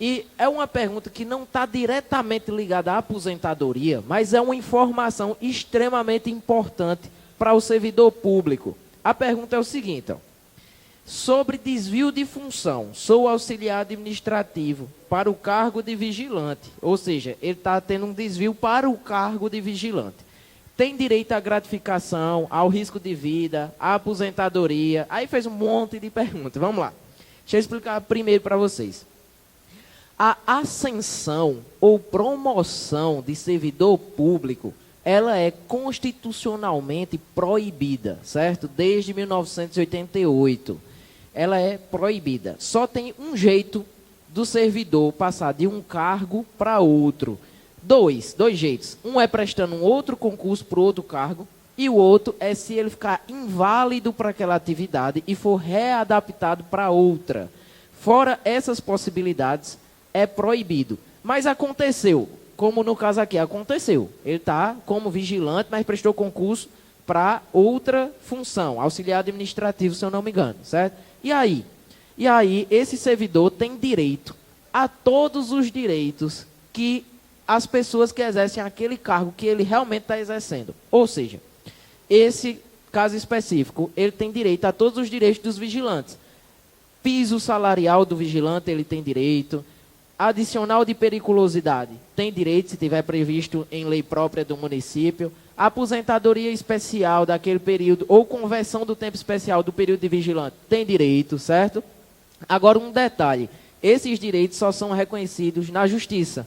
E é uma pergunta que não está diretamente ligada à aposentadoria, mas é uma informação extremamente importante para o servidor público. A pergunta é o seguinte, ó. Sobre desvio de função, sou auxiliar administrativo para o cargo de vigilante, ou seja, ele está tendo um desvio para o cargo de vigilante. Tem direito à gratificação, ao risco de vida, à aposentadoria. Aí fez um monte de perguntas. Vamos lá. Deixa eu explicar primeiro para vocês. A ascensão ou promoção de servidor público, ela é constitucionalmente proibida, certo? Desde 1988. Ela é proibida. Só tem um jeito do servidor passar de um cargo para outro. Dois jeitos. Um é prestando um outro concurso para outro cargo e o outro é se ele ficar inválido para aquela atividade e for readaptado para outra. Fora essas possibilidades, é proibido. Mas aconteceu, como no caso aqui, aconteceu. Ele está como vigilante, mas prestou concurso para outra função, auxiliar administrativo, se eu não me engano, certo? E aí, esse servidor tem direito a todos os direitos que as pessoas que exercem aquele cargo que ele realmente está exercendo. Ou seja, esse caso específico, ele tem direito a todos os direitos dos vigilantes. Piso salarial do vigilante, ele tem direito. Adicional de periculosidade, tem direito, se tiver previsto em lei própria do município. Aposentadoria especial daquele período, ou conversão do tempo especial do período de vigilante, tem direito, certo? Agora, um detalhe, esses direitos só são reconhecidos na justiça.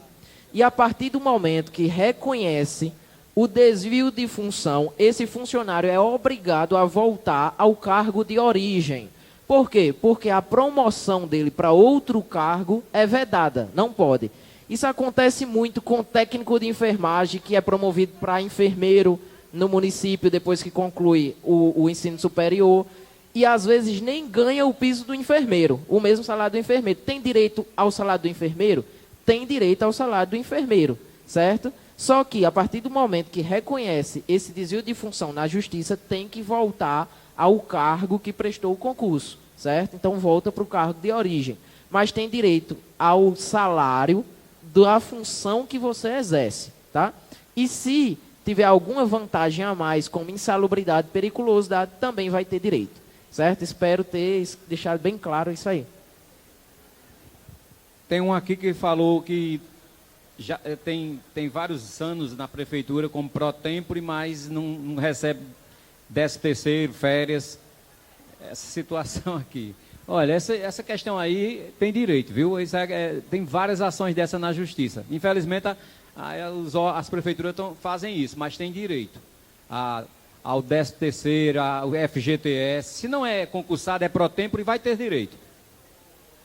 E a partir do momento que reconhece o desvio de função, esse funcionário é obrigado a voltar ao cargo de origem. Por quê? Porque a promoção dele para outro cargo é vedada, não pode. Isso acontece muito com técnico de enfermagem, que é promovido para enfermeiro no município depois que conclui o ensino superior, e às vezes nem ganha o piso do enfermeiro, o mesmo salário do enfermeiro. Tem direito ao salário do enfermeiro? Tem direito ao salário do enfermeiro, certo? Só que, a partir do momento que reconhece esse desvio de função na justiça, tem que voltar ao cargo que prestou o concurso, certo? Então, volta para o cargo de origem. Mas tem direito ao salário da função que você exerce, tá? E se tiver alguma vantagem a mais, como insalubridade, periculosidade, também vai ter direito, certo? Espero ter deixado bem claro isso aí. Tem um aqui que falou que já tem vários anos na prefeitura como pró-tempore, mas não recebe 13º, férias, essa situação aqui. Olha, essa questão aí tem direito, viu? Tem várias ações dessa na justiça. Infelizmente, as prefeituras fazem isso, mas tem direito ao 13º, ao FGTS. Se não é concursado, é pro tempore e vai ter direito.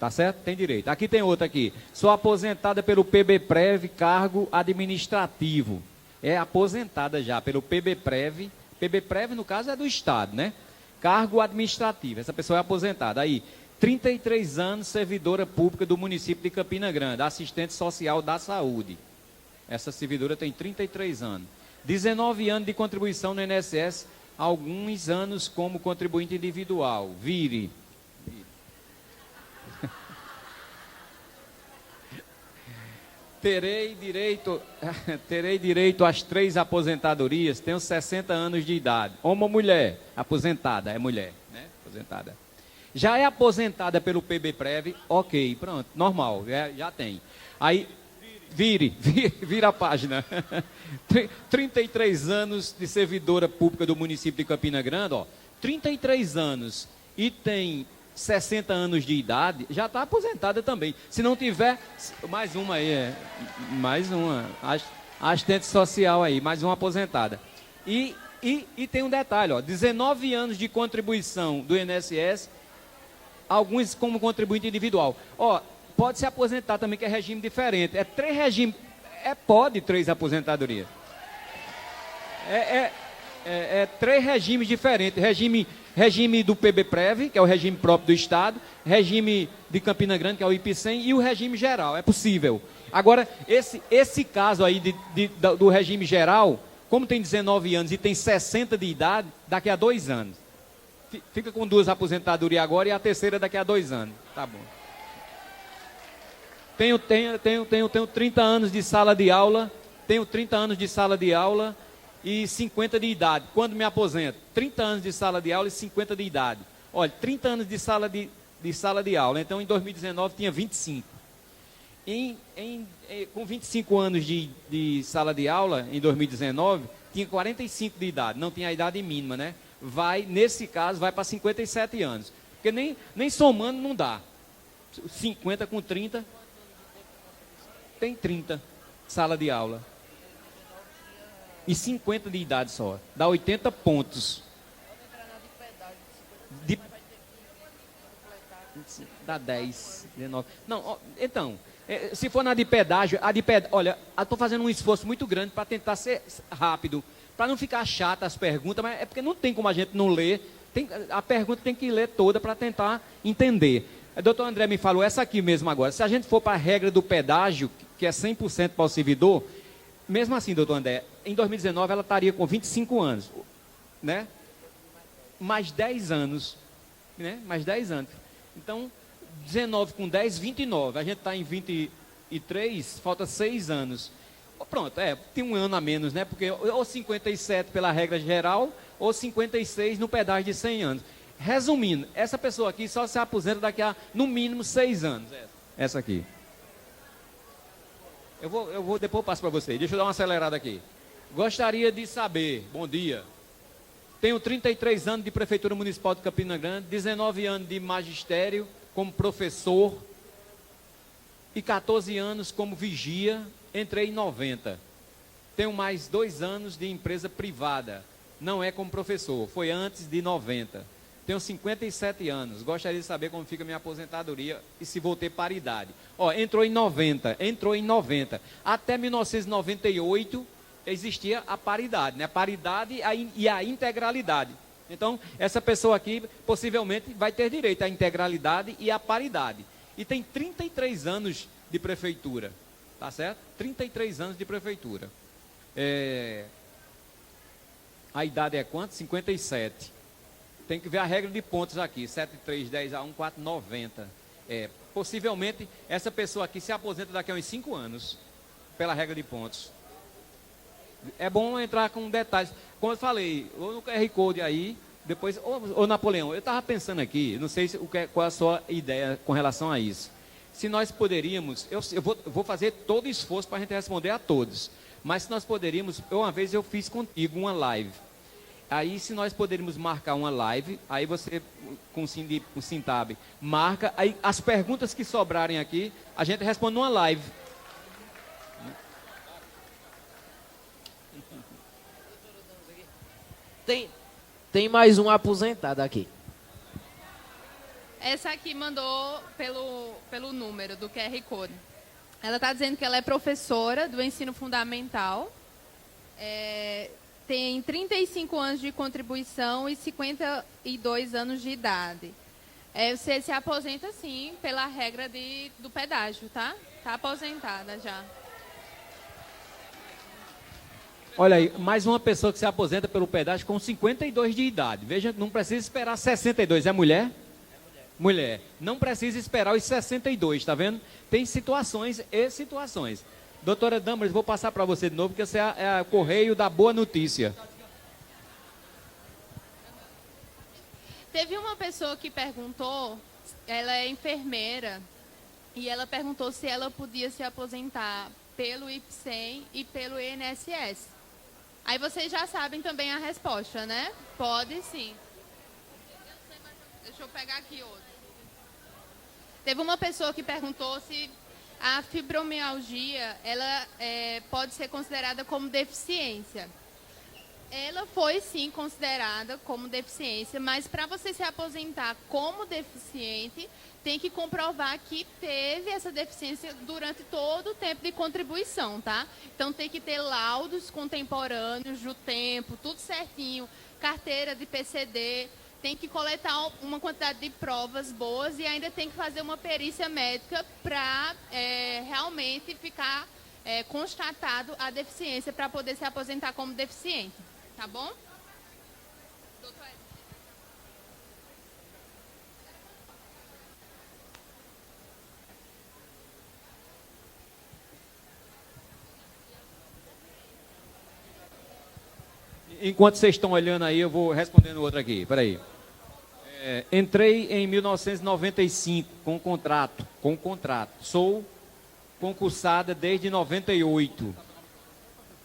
Tá certo? Tem direito. Aqui tem outra aqui. Sou aposentada pelo PBPrev, cargo administrativo. É aposentada já pelo PBPrev. PBPrev, no caso, é do Estado, né? Cargo administrativo. Essa pessoa é aposentada. Aí, 33 anos, servidora pública do município de Campina Grande, assistente social da saúde. Essa servidora tem 33 anos. 19 anos de contribuição no INSS, alguns anos como contribuinte individual. Vire. Terei direito às 3 aposentadorias, tenho 60 anos de idade. Homem ou mulher? Aposentada, é mulher, né? Aposentada. Já é aposentada pelo PBPrev, ok, pronto, normal, já tem. Aí, vira a página. 33 anos de servidora pública do município de Campina Grande, ó. 33 anos e tem 60 anos de idade, já está aposentada também. Se não tiver, mais uma aí, mais uma, assistente social aí, mais uma aposentada. E tem um detalhe, ó, 19 anos de contribuição do INSS, alguns como contribuinte individual. Ó, pode se aposentar também, que é regime diferente. É 3 regimes, pode 3 aposentadorias. É 3 regimes diferentes. Regime do PBPrev, que é o regime próprio do Estado, regime de Campina Grande, que é o IP100, e o regime geral, é possível. Agora, esse caso aí do regime geral, como tem 19 anos e tem 60 de idade, daqui a 2 anos. Fica com 2 aposentadorias agora e a terceira daqui a 2 anos. Tá bom. Tenho 30 anos de sala de aula, e 50 de idade. Quando me aposento? 30 anos de sala de aula e 50 de idade. Olha, 30 anos de sala de aula. Então, em 2019, tinha 25. Com 25 anos de sala de aula, em 2019, tinha 45 de idade. Não tinha a idade mínima, né? Nesse caso, vai para 57 anos. Porque nem somando não dá. 50 com 30, tem 30 sala de aula. E 50 de idade só. Dá 80 pontos. Dá 10, 19. Não, então, se for na de pedágio, olha, eu estou fazendo um esforço muito grande para tentar ser rápido, para não ficar chata as perguntas, mas é porque não tem como a gente não ler. A pergunta tem que ler toda para tentar entender. O doutor André me falou essa aqui mesmo agora. Se a gente for para a regra do pedágio, que é 100% para o servidor, mesmo assim, doutor André, em 2019 ela estaria com 25 anos, né? Mais 10 anos, né? Mais 10 anos. Então, 19 com 10, 29. A gente está em 23, falta 6 anos. Pronto, tem um ano a menos, né? Porque ou 57 pela regra geral, ou 56 no pedágio de 100 anos. Resumindo, essa pessoa aqui só se aposenta daqui a, no mínimo, 6 anos. Essa aqui. Eu vou depois passo para você. Deixa eu dar uma acelerada aqui. Gostaria de saber, bom dia. Tenho 33 anos de Prefeitura Municipal de Campina Grande, 19 anos de magistério como professor e 14 anos como vigia. Entrei em 90. Tenho mais 2 anos de empresa privada. Não é como professor, foi antes de 90. Tenho 57 anos. Gostaria de saber como fica minha aposentadoria e se vou ter paridade. Ó, entrou em 90. Até 1998 existia a paridade, né? A paridade e a integralidade. Então, essa pessoa aqui possivelmente vai ter direito à integralidade e à paridade. E tem 33 anos de prefeitura, tá certo? 33 anos de prefeitura. A idade é quanto? 57. Tem que ver a regra de pontos aqui, 7, 3, 10 a 1, 4, 90. Possivelmente, essa pessoa aqui se aposenta daqui a uns 5 anos, pela regra de pontos. É bom entrar com detalhes. Como eu falei, ou no QR Code aí, depois, ou Napoleão, eu estava pensando aqui, não sei qual é a sua ideia com relação a isso. Se nós poderíamos, eu vou fazer todo o esforço para a gente responder a todos, mas se nós poderíamos, uma vez eu fiz contigo uma live. Aí, se nós poderíamos marcar uma live, aí você, com o Sintab, marca, aí as perguntas que sobrarem aqui, a gente responde numa live. Tem mais um aposentado aqui. Essa aqui mandou pelo número do QR Code. Ela está dizendo que ela é professora do ensino fundamental, tem 35 anos de contribuição e 52 anos de idade. Você se aposenta, sim, pela regra do pedágio, tá? Está aposentada já. Olha aí, mais uma pessoa que se aposenta pelo pedágio com 52 de idade. Veja, não precisa esperar 62. É mulher? Mulher. Não precisa esperar os 62, tá vendo? Tem situações e situações. Doutora Damaris, vou passar para você de novo, porque você é o correio da boa notícia. Teve uma pessoa que perguntou, ela é enfermeira, e ela perguntou se ela podia se aposentar pelo IPSEM e pelo INSS. Aí vocês já sabem também a resposta, né? Pode sim. Deixa eu pegar aqui outro. Teve uma pessoa que perguntou se a fibromialgia ela pode ser considerada como deficiência. Ela foi sim considerada como deficiência, mas para você se aposentar como deficiente, tem que comprovar que teve essa deficiência durante todo o tempo de contribuição, tá? Então tem que ter laudos contemporâneos do tempo, tudo certinho, carteira de PCD, tem que coletar uma quantidade de provas boas e ainda tem que fazer uma perícia médica para realmente ficar constatado a deficiência para poder se aposentar como deficiente, tá bom? Doutor Edson. Enquanto vocês estão olhando aí, eu vou respondendo outra aqui. Peraí. Entrei em 1995 com contrato. Sou concursada desde 98.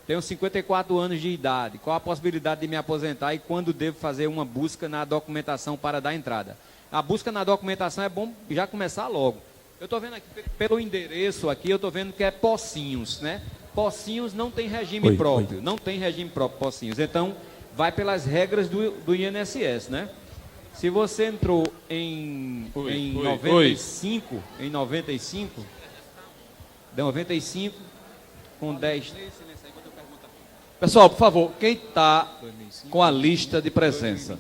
Tenho 54 anos de idade. Qual a possibilidade de me aposentar e quando devo fazer uma busca na documentação para dar entrada? A busca na documentação é bom já começar logo. Eu estou vendo aqui, pelo endereço aqui, eu estou vendo que é Pocinhos, né? Pocinhos não tem regime próprio. Não tem regime próprio, Pocinhos. Então, vai pelas regras do INSS, né? Se você entrou em 95, em 95, com 10... Pessoal, por favor, quem está com a lista de presença?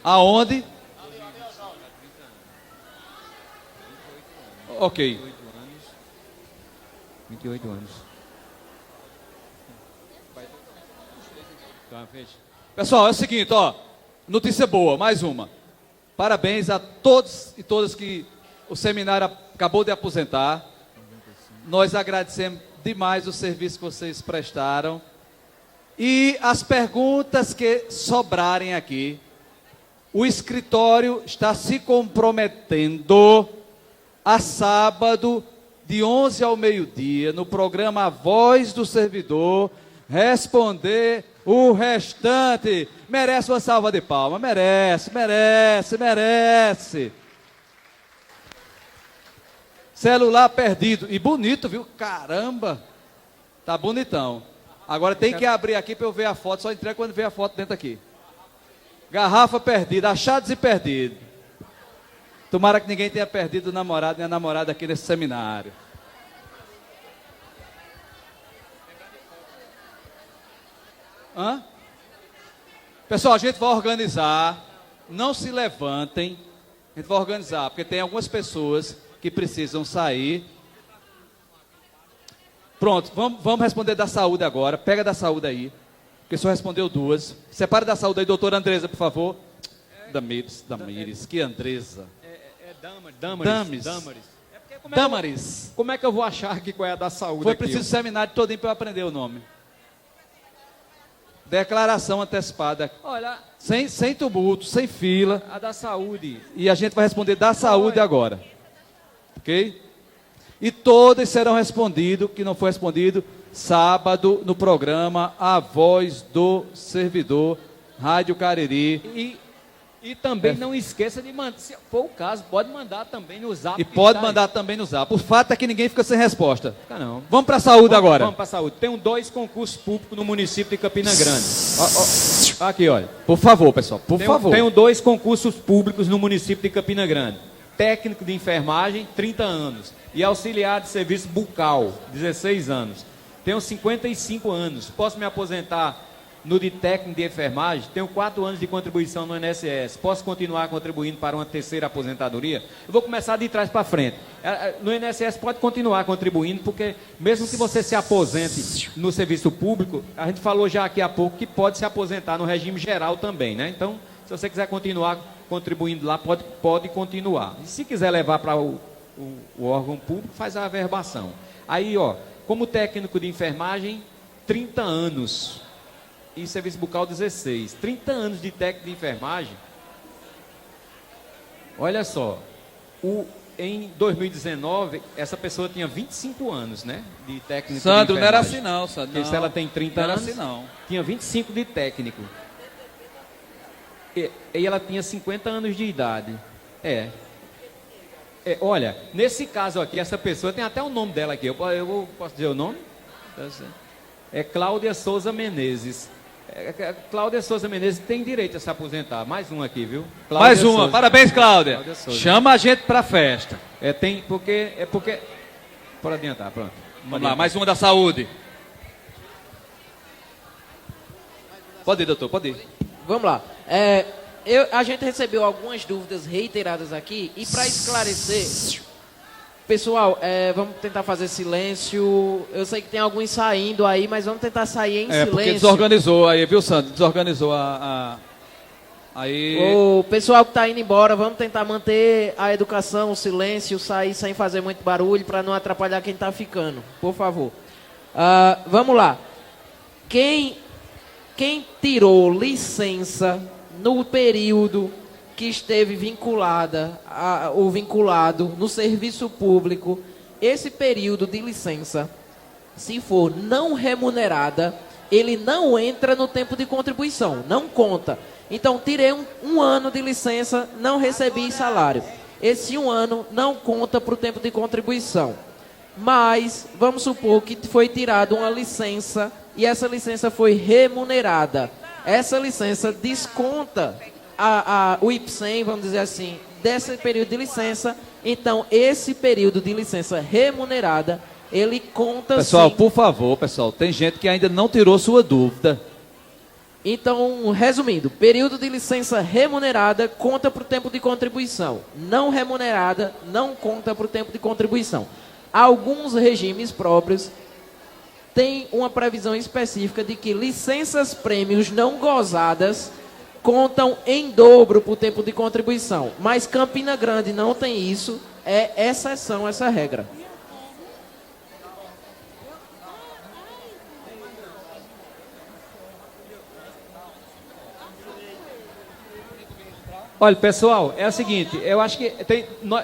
Aonde? Ok. 28 anos. Pessoal, é o seguinte, ó. Notícia boa, mais uma. Parabéns a todos e todas que o seminário acabou de aposentar. Nós agradecemos demais o serviço que vocês prestaram. E as perguntas que sobrarem aqui, o escritório está se comprometendo a sábado, de 11 ao meio-dia, no programa A Voz do Servidor, responder o restante. Merece uma salva de palmas, merece. Celular perdido, e bonito, viu? Caramba, tá bonitão. Agora tem que abrir aqui para eu ver a foto, só entrega quando ver a foto dentro aqui. Garrafa perdida, achados e perdidos. Tomara que ninguém tenha perdido o namorado nem a namorada aqui nesse seminário. Hã? Pessoal, a gente vai organizar. Não se levantem. A gente vai organizar, porque tem algumas pessoas que precisam sair. Pronto, vamos responder da saúde agora. Pega da saúde aí, porque só respondeu duas. Separa da saúde aí, doutora Andresa, por favor. Damires, que Andresa. Damaris. Damaris. Como é que eu vou achar aqui qual é a da saúde? Foi preciso seminário todinho para eu aprender o nome. Declaração antecipada. Olha, sem tumulto, sem fila. a da saúde. E a gente vai responder da saúde agora. Ok? E todas serão respondidas, que não foi respondido, sábado, no programa A Voz do Servidor, Rádio Cariri. E também não esqueça de mandar, se for o caso, pode mandar também no Zap. E pode mandar também no Zap. O fato é que ninguém fica sem resposta. Fica não. Vamos para a saúde agora. Vamos para a saúde. Tem 2 concursos públicos no município de Campina Grande. Aqui, olha. Por favor, pessoal, por favor. Tenho 2 concursos públicos no município de Campina Grande. Técnico de enfermagem, 30 anos. E auxiliar de serviço bucal, 16 anos. Tenho 55 anos. Posso me aposentar no de técnico de enfermagem? Tenho 4 anos de contribuição no INSS. Posso continuar contribuindo para uma terceira aposentadoria? Eu vou começar de trás para frente. No INSS pode continuar contribuindo, porque mesmo que você se aposente no serviço público, a gente falou já aqui há pouco que pode se aposentar no regime geral também, né? Então, se você quiser continuar contribuindo lá, pode continuar. E se quiser levar para o órgão público, faz a averbação. Aí, ó, como técnico de enfermagem, 30 anos. E serviço bucal 16. 30 anos de técnico de enfermagem. Olha só. Em 2019, essa pessoa tinha 25 anos, né? De técnico Sandro, de enfermagem. não era assim não, Sandro. Porque se ela tem 30 não anos, era assim não. tinha 25 de técnico. E ela tinha 50 anos de idade. Olha, nesse caso aqui, essa pessoa tem até o nome dela aqui. Eu posso dizer o nome? É Cláudia Souza Menezes. Cláudia Souza Menezes tem direito a se aposentar. Mais um aqui, viu? Cláudia Mais uma. Souza. Parabéns, Cláudia. Cláudia Souza. Chama a gente para a festa. Porque... Pode adiantar, pronto. Vamos lá, mais uma da saúde. Pode ir, doutor, pode ir. Vamos lá. A gente recebeu algumas dúvidas reiteradas aqui e para esclarecer, pessoal, vamos tentar fazer silêncio. Eu sei que tem alguns saindo aí, mas vamos tentar sair em silêncio. Porque desorganizou aí, viu, Sandro? Desorganizou aí. O pessoal que está indo embora, vamos tentar manter a educação, o silêncio, sair sem fazer muito barulho para não atrapalhar quem está ficando, por favor. Vamos lá. Quem tirou licença no período que esteve vinculado no serviço público, esse período de licença, se for não remunerada, ele não entra no tempo de contribuição, não conta. Então, tirei um ano de licença, não recebi salário. Esse 1 ano não conta para o tempo de contribuição. Mas, vamos supor que foi tirada uma licença e essa licença foi remunerada. Essa licença desconta o IPSEM, vamos dizer assim, desse período de licença. Então, esse período de licença remunerada, ele conta... Pessoal, sim. por favor, pessoal, tem gente que ainda não tirou sua dúvida. Então, resumindo, período de licença remunerada conta para o tempo de contribuição. Não remunerada não conta para o tempo de contribuição. Alguns regimes próprios têm uma previsão específica de que licenças prêmios não gozadas contam em dobro para o tempo de contribuição. Mas Campina Grande não tem isso, é exceção essa regra. Olha, pessoal, é o seguinte, eu acho que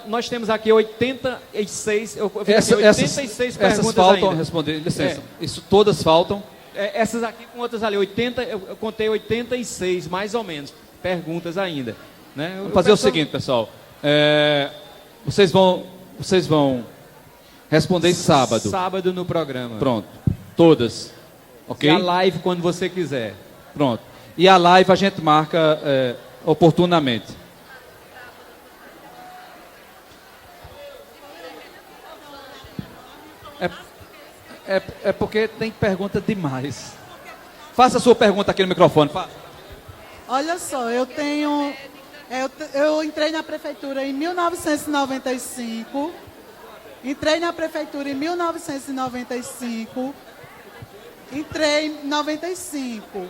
nós temos aqui 86, Essas perguntas faltam ainda. responder, licença. Isso todas faltam. Essas aqui com outras ali, eu contei 86, mais ou menos, perguntas ainda. Né? Vamos fazer o seguinte, pessoal. Vocês vão responder sábado. Sábado no programa. Pronto. Todas. Ok? E a live quando você quiser. Pronto. E a live a gente marca oportunamente. É porque tem pergunta demais. Faça a sua pergunta aqui no microfone. Faça. Olha só, eu entrei na prefeitura em 1995. Entrei na prefeitura em 1995. Entrei em 95.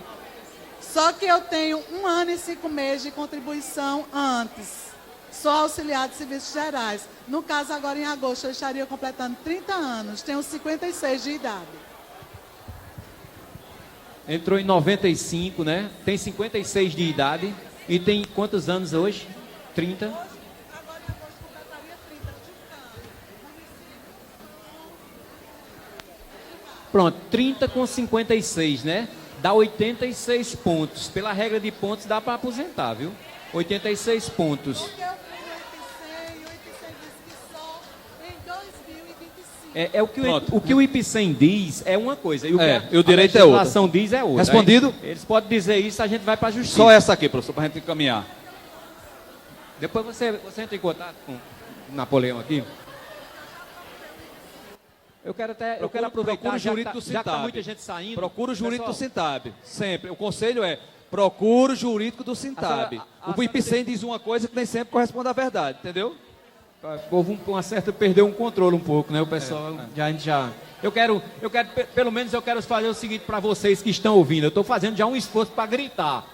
Só que eu tenho 1 ano e 5 meses de contribuição antes. Sou auxiliar de serviços gerais. No caso, agora em agosto, eu estaria completando 30 anos. Tenho 56 de idade. Entrou em 95, né? Tem 56 de idade. E tem quantos anos hoje? 30? Agora em agosto, completaria 30. Pronto, 30 com 56, né? Dá 86 pontos. Pela regra de pontos dá para aposentar, viu? 86 pontos. Porque eu fui o IPCEM disse que só em 2025. É o que o IPCEM diz é uma coisa. E o que o direito é outra. A legislação diz é outra. Respondido? Aí, eles podem dizer isso, a gente vai para a justiça. Só essa aqui, professor, para a gente encaminhar. Depois você entra em contato com o Napoleão aqui. Eu quero aproveitar, procura o já jurídico que do tá Sintab. muita gente saindo. Procura o jurídico do Pessoal, Sintab. Sempre. O conselho é, procura o jurídico do Sintab. O IPCEM diz uma coisa que nem sempre corresponde à verdade, entendeu? houve uma certa, perdeu um controle um pouco, né? O pessoal, Eu quero pelo menos eu quero fazer o seguinte para vocês que estão ouvindo. Eu estou fazendo já um esforço para gritar.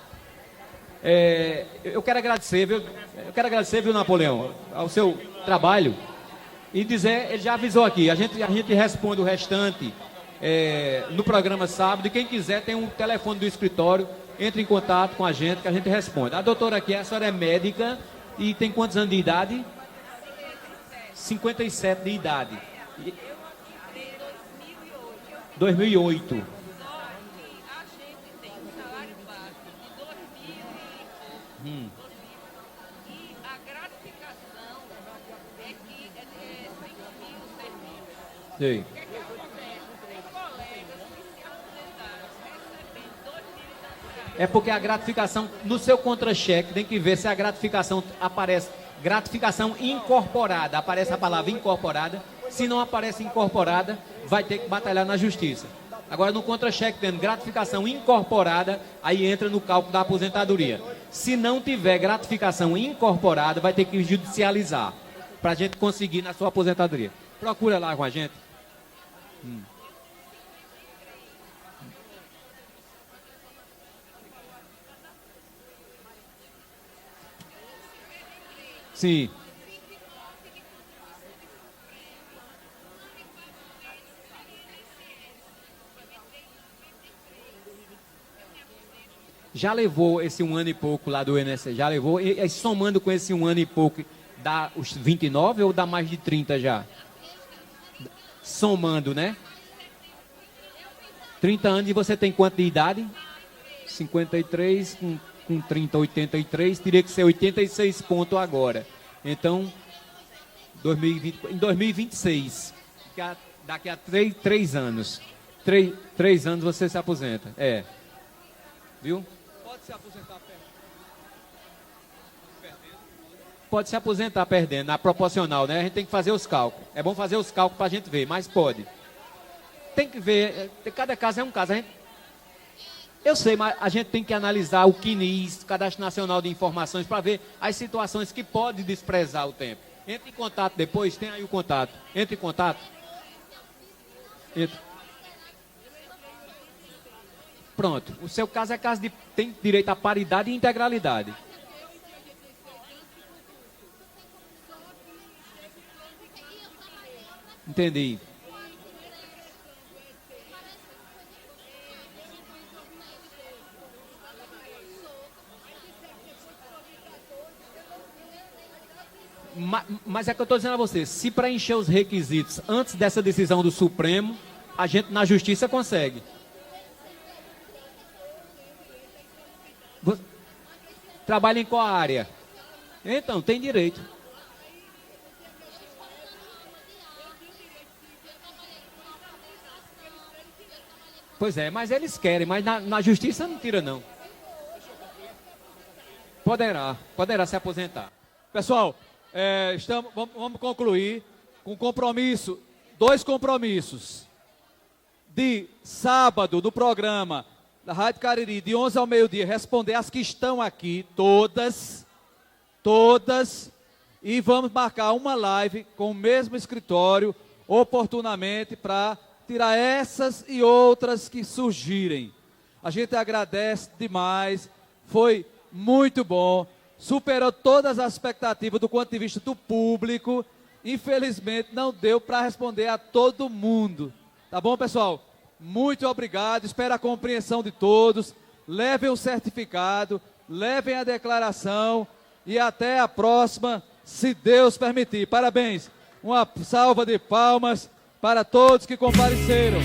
Eu quero agradecer, viu, Napoleão, ao seu trabalho e dizer, ele já avisou aqui, a gente responde o restante no programa sábado, e quem quiser tem um telefone do escritório, entre em contato com a gente que a gente responde. A doutora aqui, a senhora é médica e tem quantos anos de idade? 57 de idade. 2008. E a gratificação é que é de 5 mil serviços. Sei. O que é que acontece? Tem colegas que se aposentaram recebendo 2 mil e tantos reais. É porque a gratificação, no seu contra-cheque, tem que ver se a gratificação aparece, gratificação incorporada, aparece a palavra incorporada. Se não aparece incorporada, vai ter que batalhar na justiça. Agora, no contra-cheque, tendo gratificação incorporada, aí entra no cálculo da aposentadoria. Se não tiver gratificação incorporada, vai ter que judicializar, para a gente conseguir na sua aposentadoria. Procura lá com a gente. Sim. Já levou esse 1 ano e pouco lá do INSS? Já levou? E somando com esse 1 ano e pouco, dá os 29 ou dá mais de 30 já? Somando, né? 30 anos, e você tem quanto de idade? 53, com 30, 83, teria que ser 86 pontos agora. Então, 2020, em 2026, daqui a 3 anos, 3 anos você se aposenta. Viu? Pode se aposentar perdendo. Pode se aposentar perdendo, na proporcional, né? A gente tem que fazer os cálculos. É bom fazer os cálculos para a gente ver, mas pode. Tem que ver, cada caso é um caso. Eu sei, mas a gente tem que analisar o CNIS, Cadastro Nacional de Informações, para ver as situações que podem desprezar o tempo. Entre em contato depois, tem aí o contato. Entre em contato. Pronto, o seu caso é caso de tem direito à paridade e integralidade. Entendi. Mas é que eu estou dizendo a você, se preencher os requisitos antes dessa decisão do Supremo, a gente na justiça consegue. Trabalha em qual área? Então, tem direito. Pois é, mas eles querem, mas na justiça não tira não. Poderá se aposentar. Pessoal, vamos concluir com compromisso, 2 compromissos. De sábado, no programa da Rádio Cariri, de 11 ao meio-dia, responder as que estão aqui, todas, e vamos marcar uma live com o mesmo escritório, oportunamente, para tirar essas e outras que surgirem. A gente agradece demais, foi muito bom, superou todas as expectativas do ponto de vista do público. Infelizmente, não deu para responder a todo mundo. Tá bom, pessoal? Muito obrigado, espero a compreensão de todos. Levem o certificado, levem a declaração e até a próxima, se Deus permitir. Parabéns. Uma salva de palmas para todos que compareceram.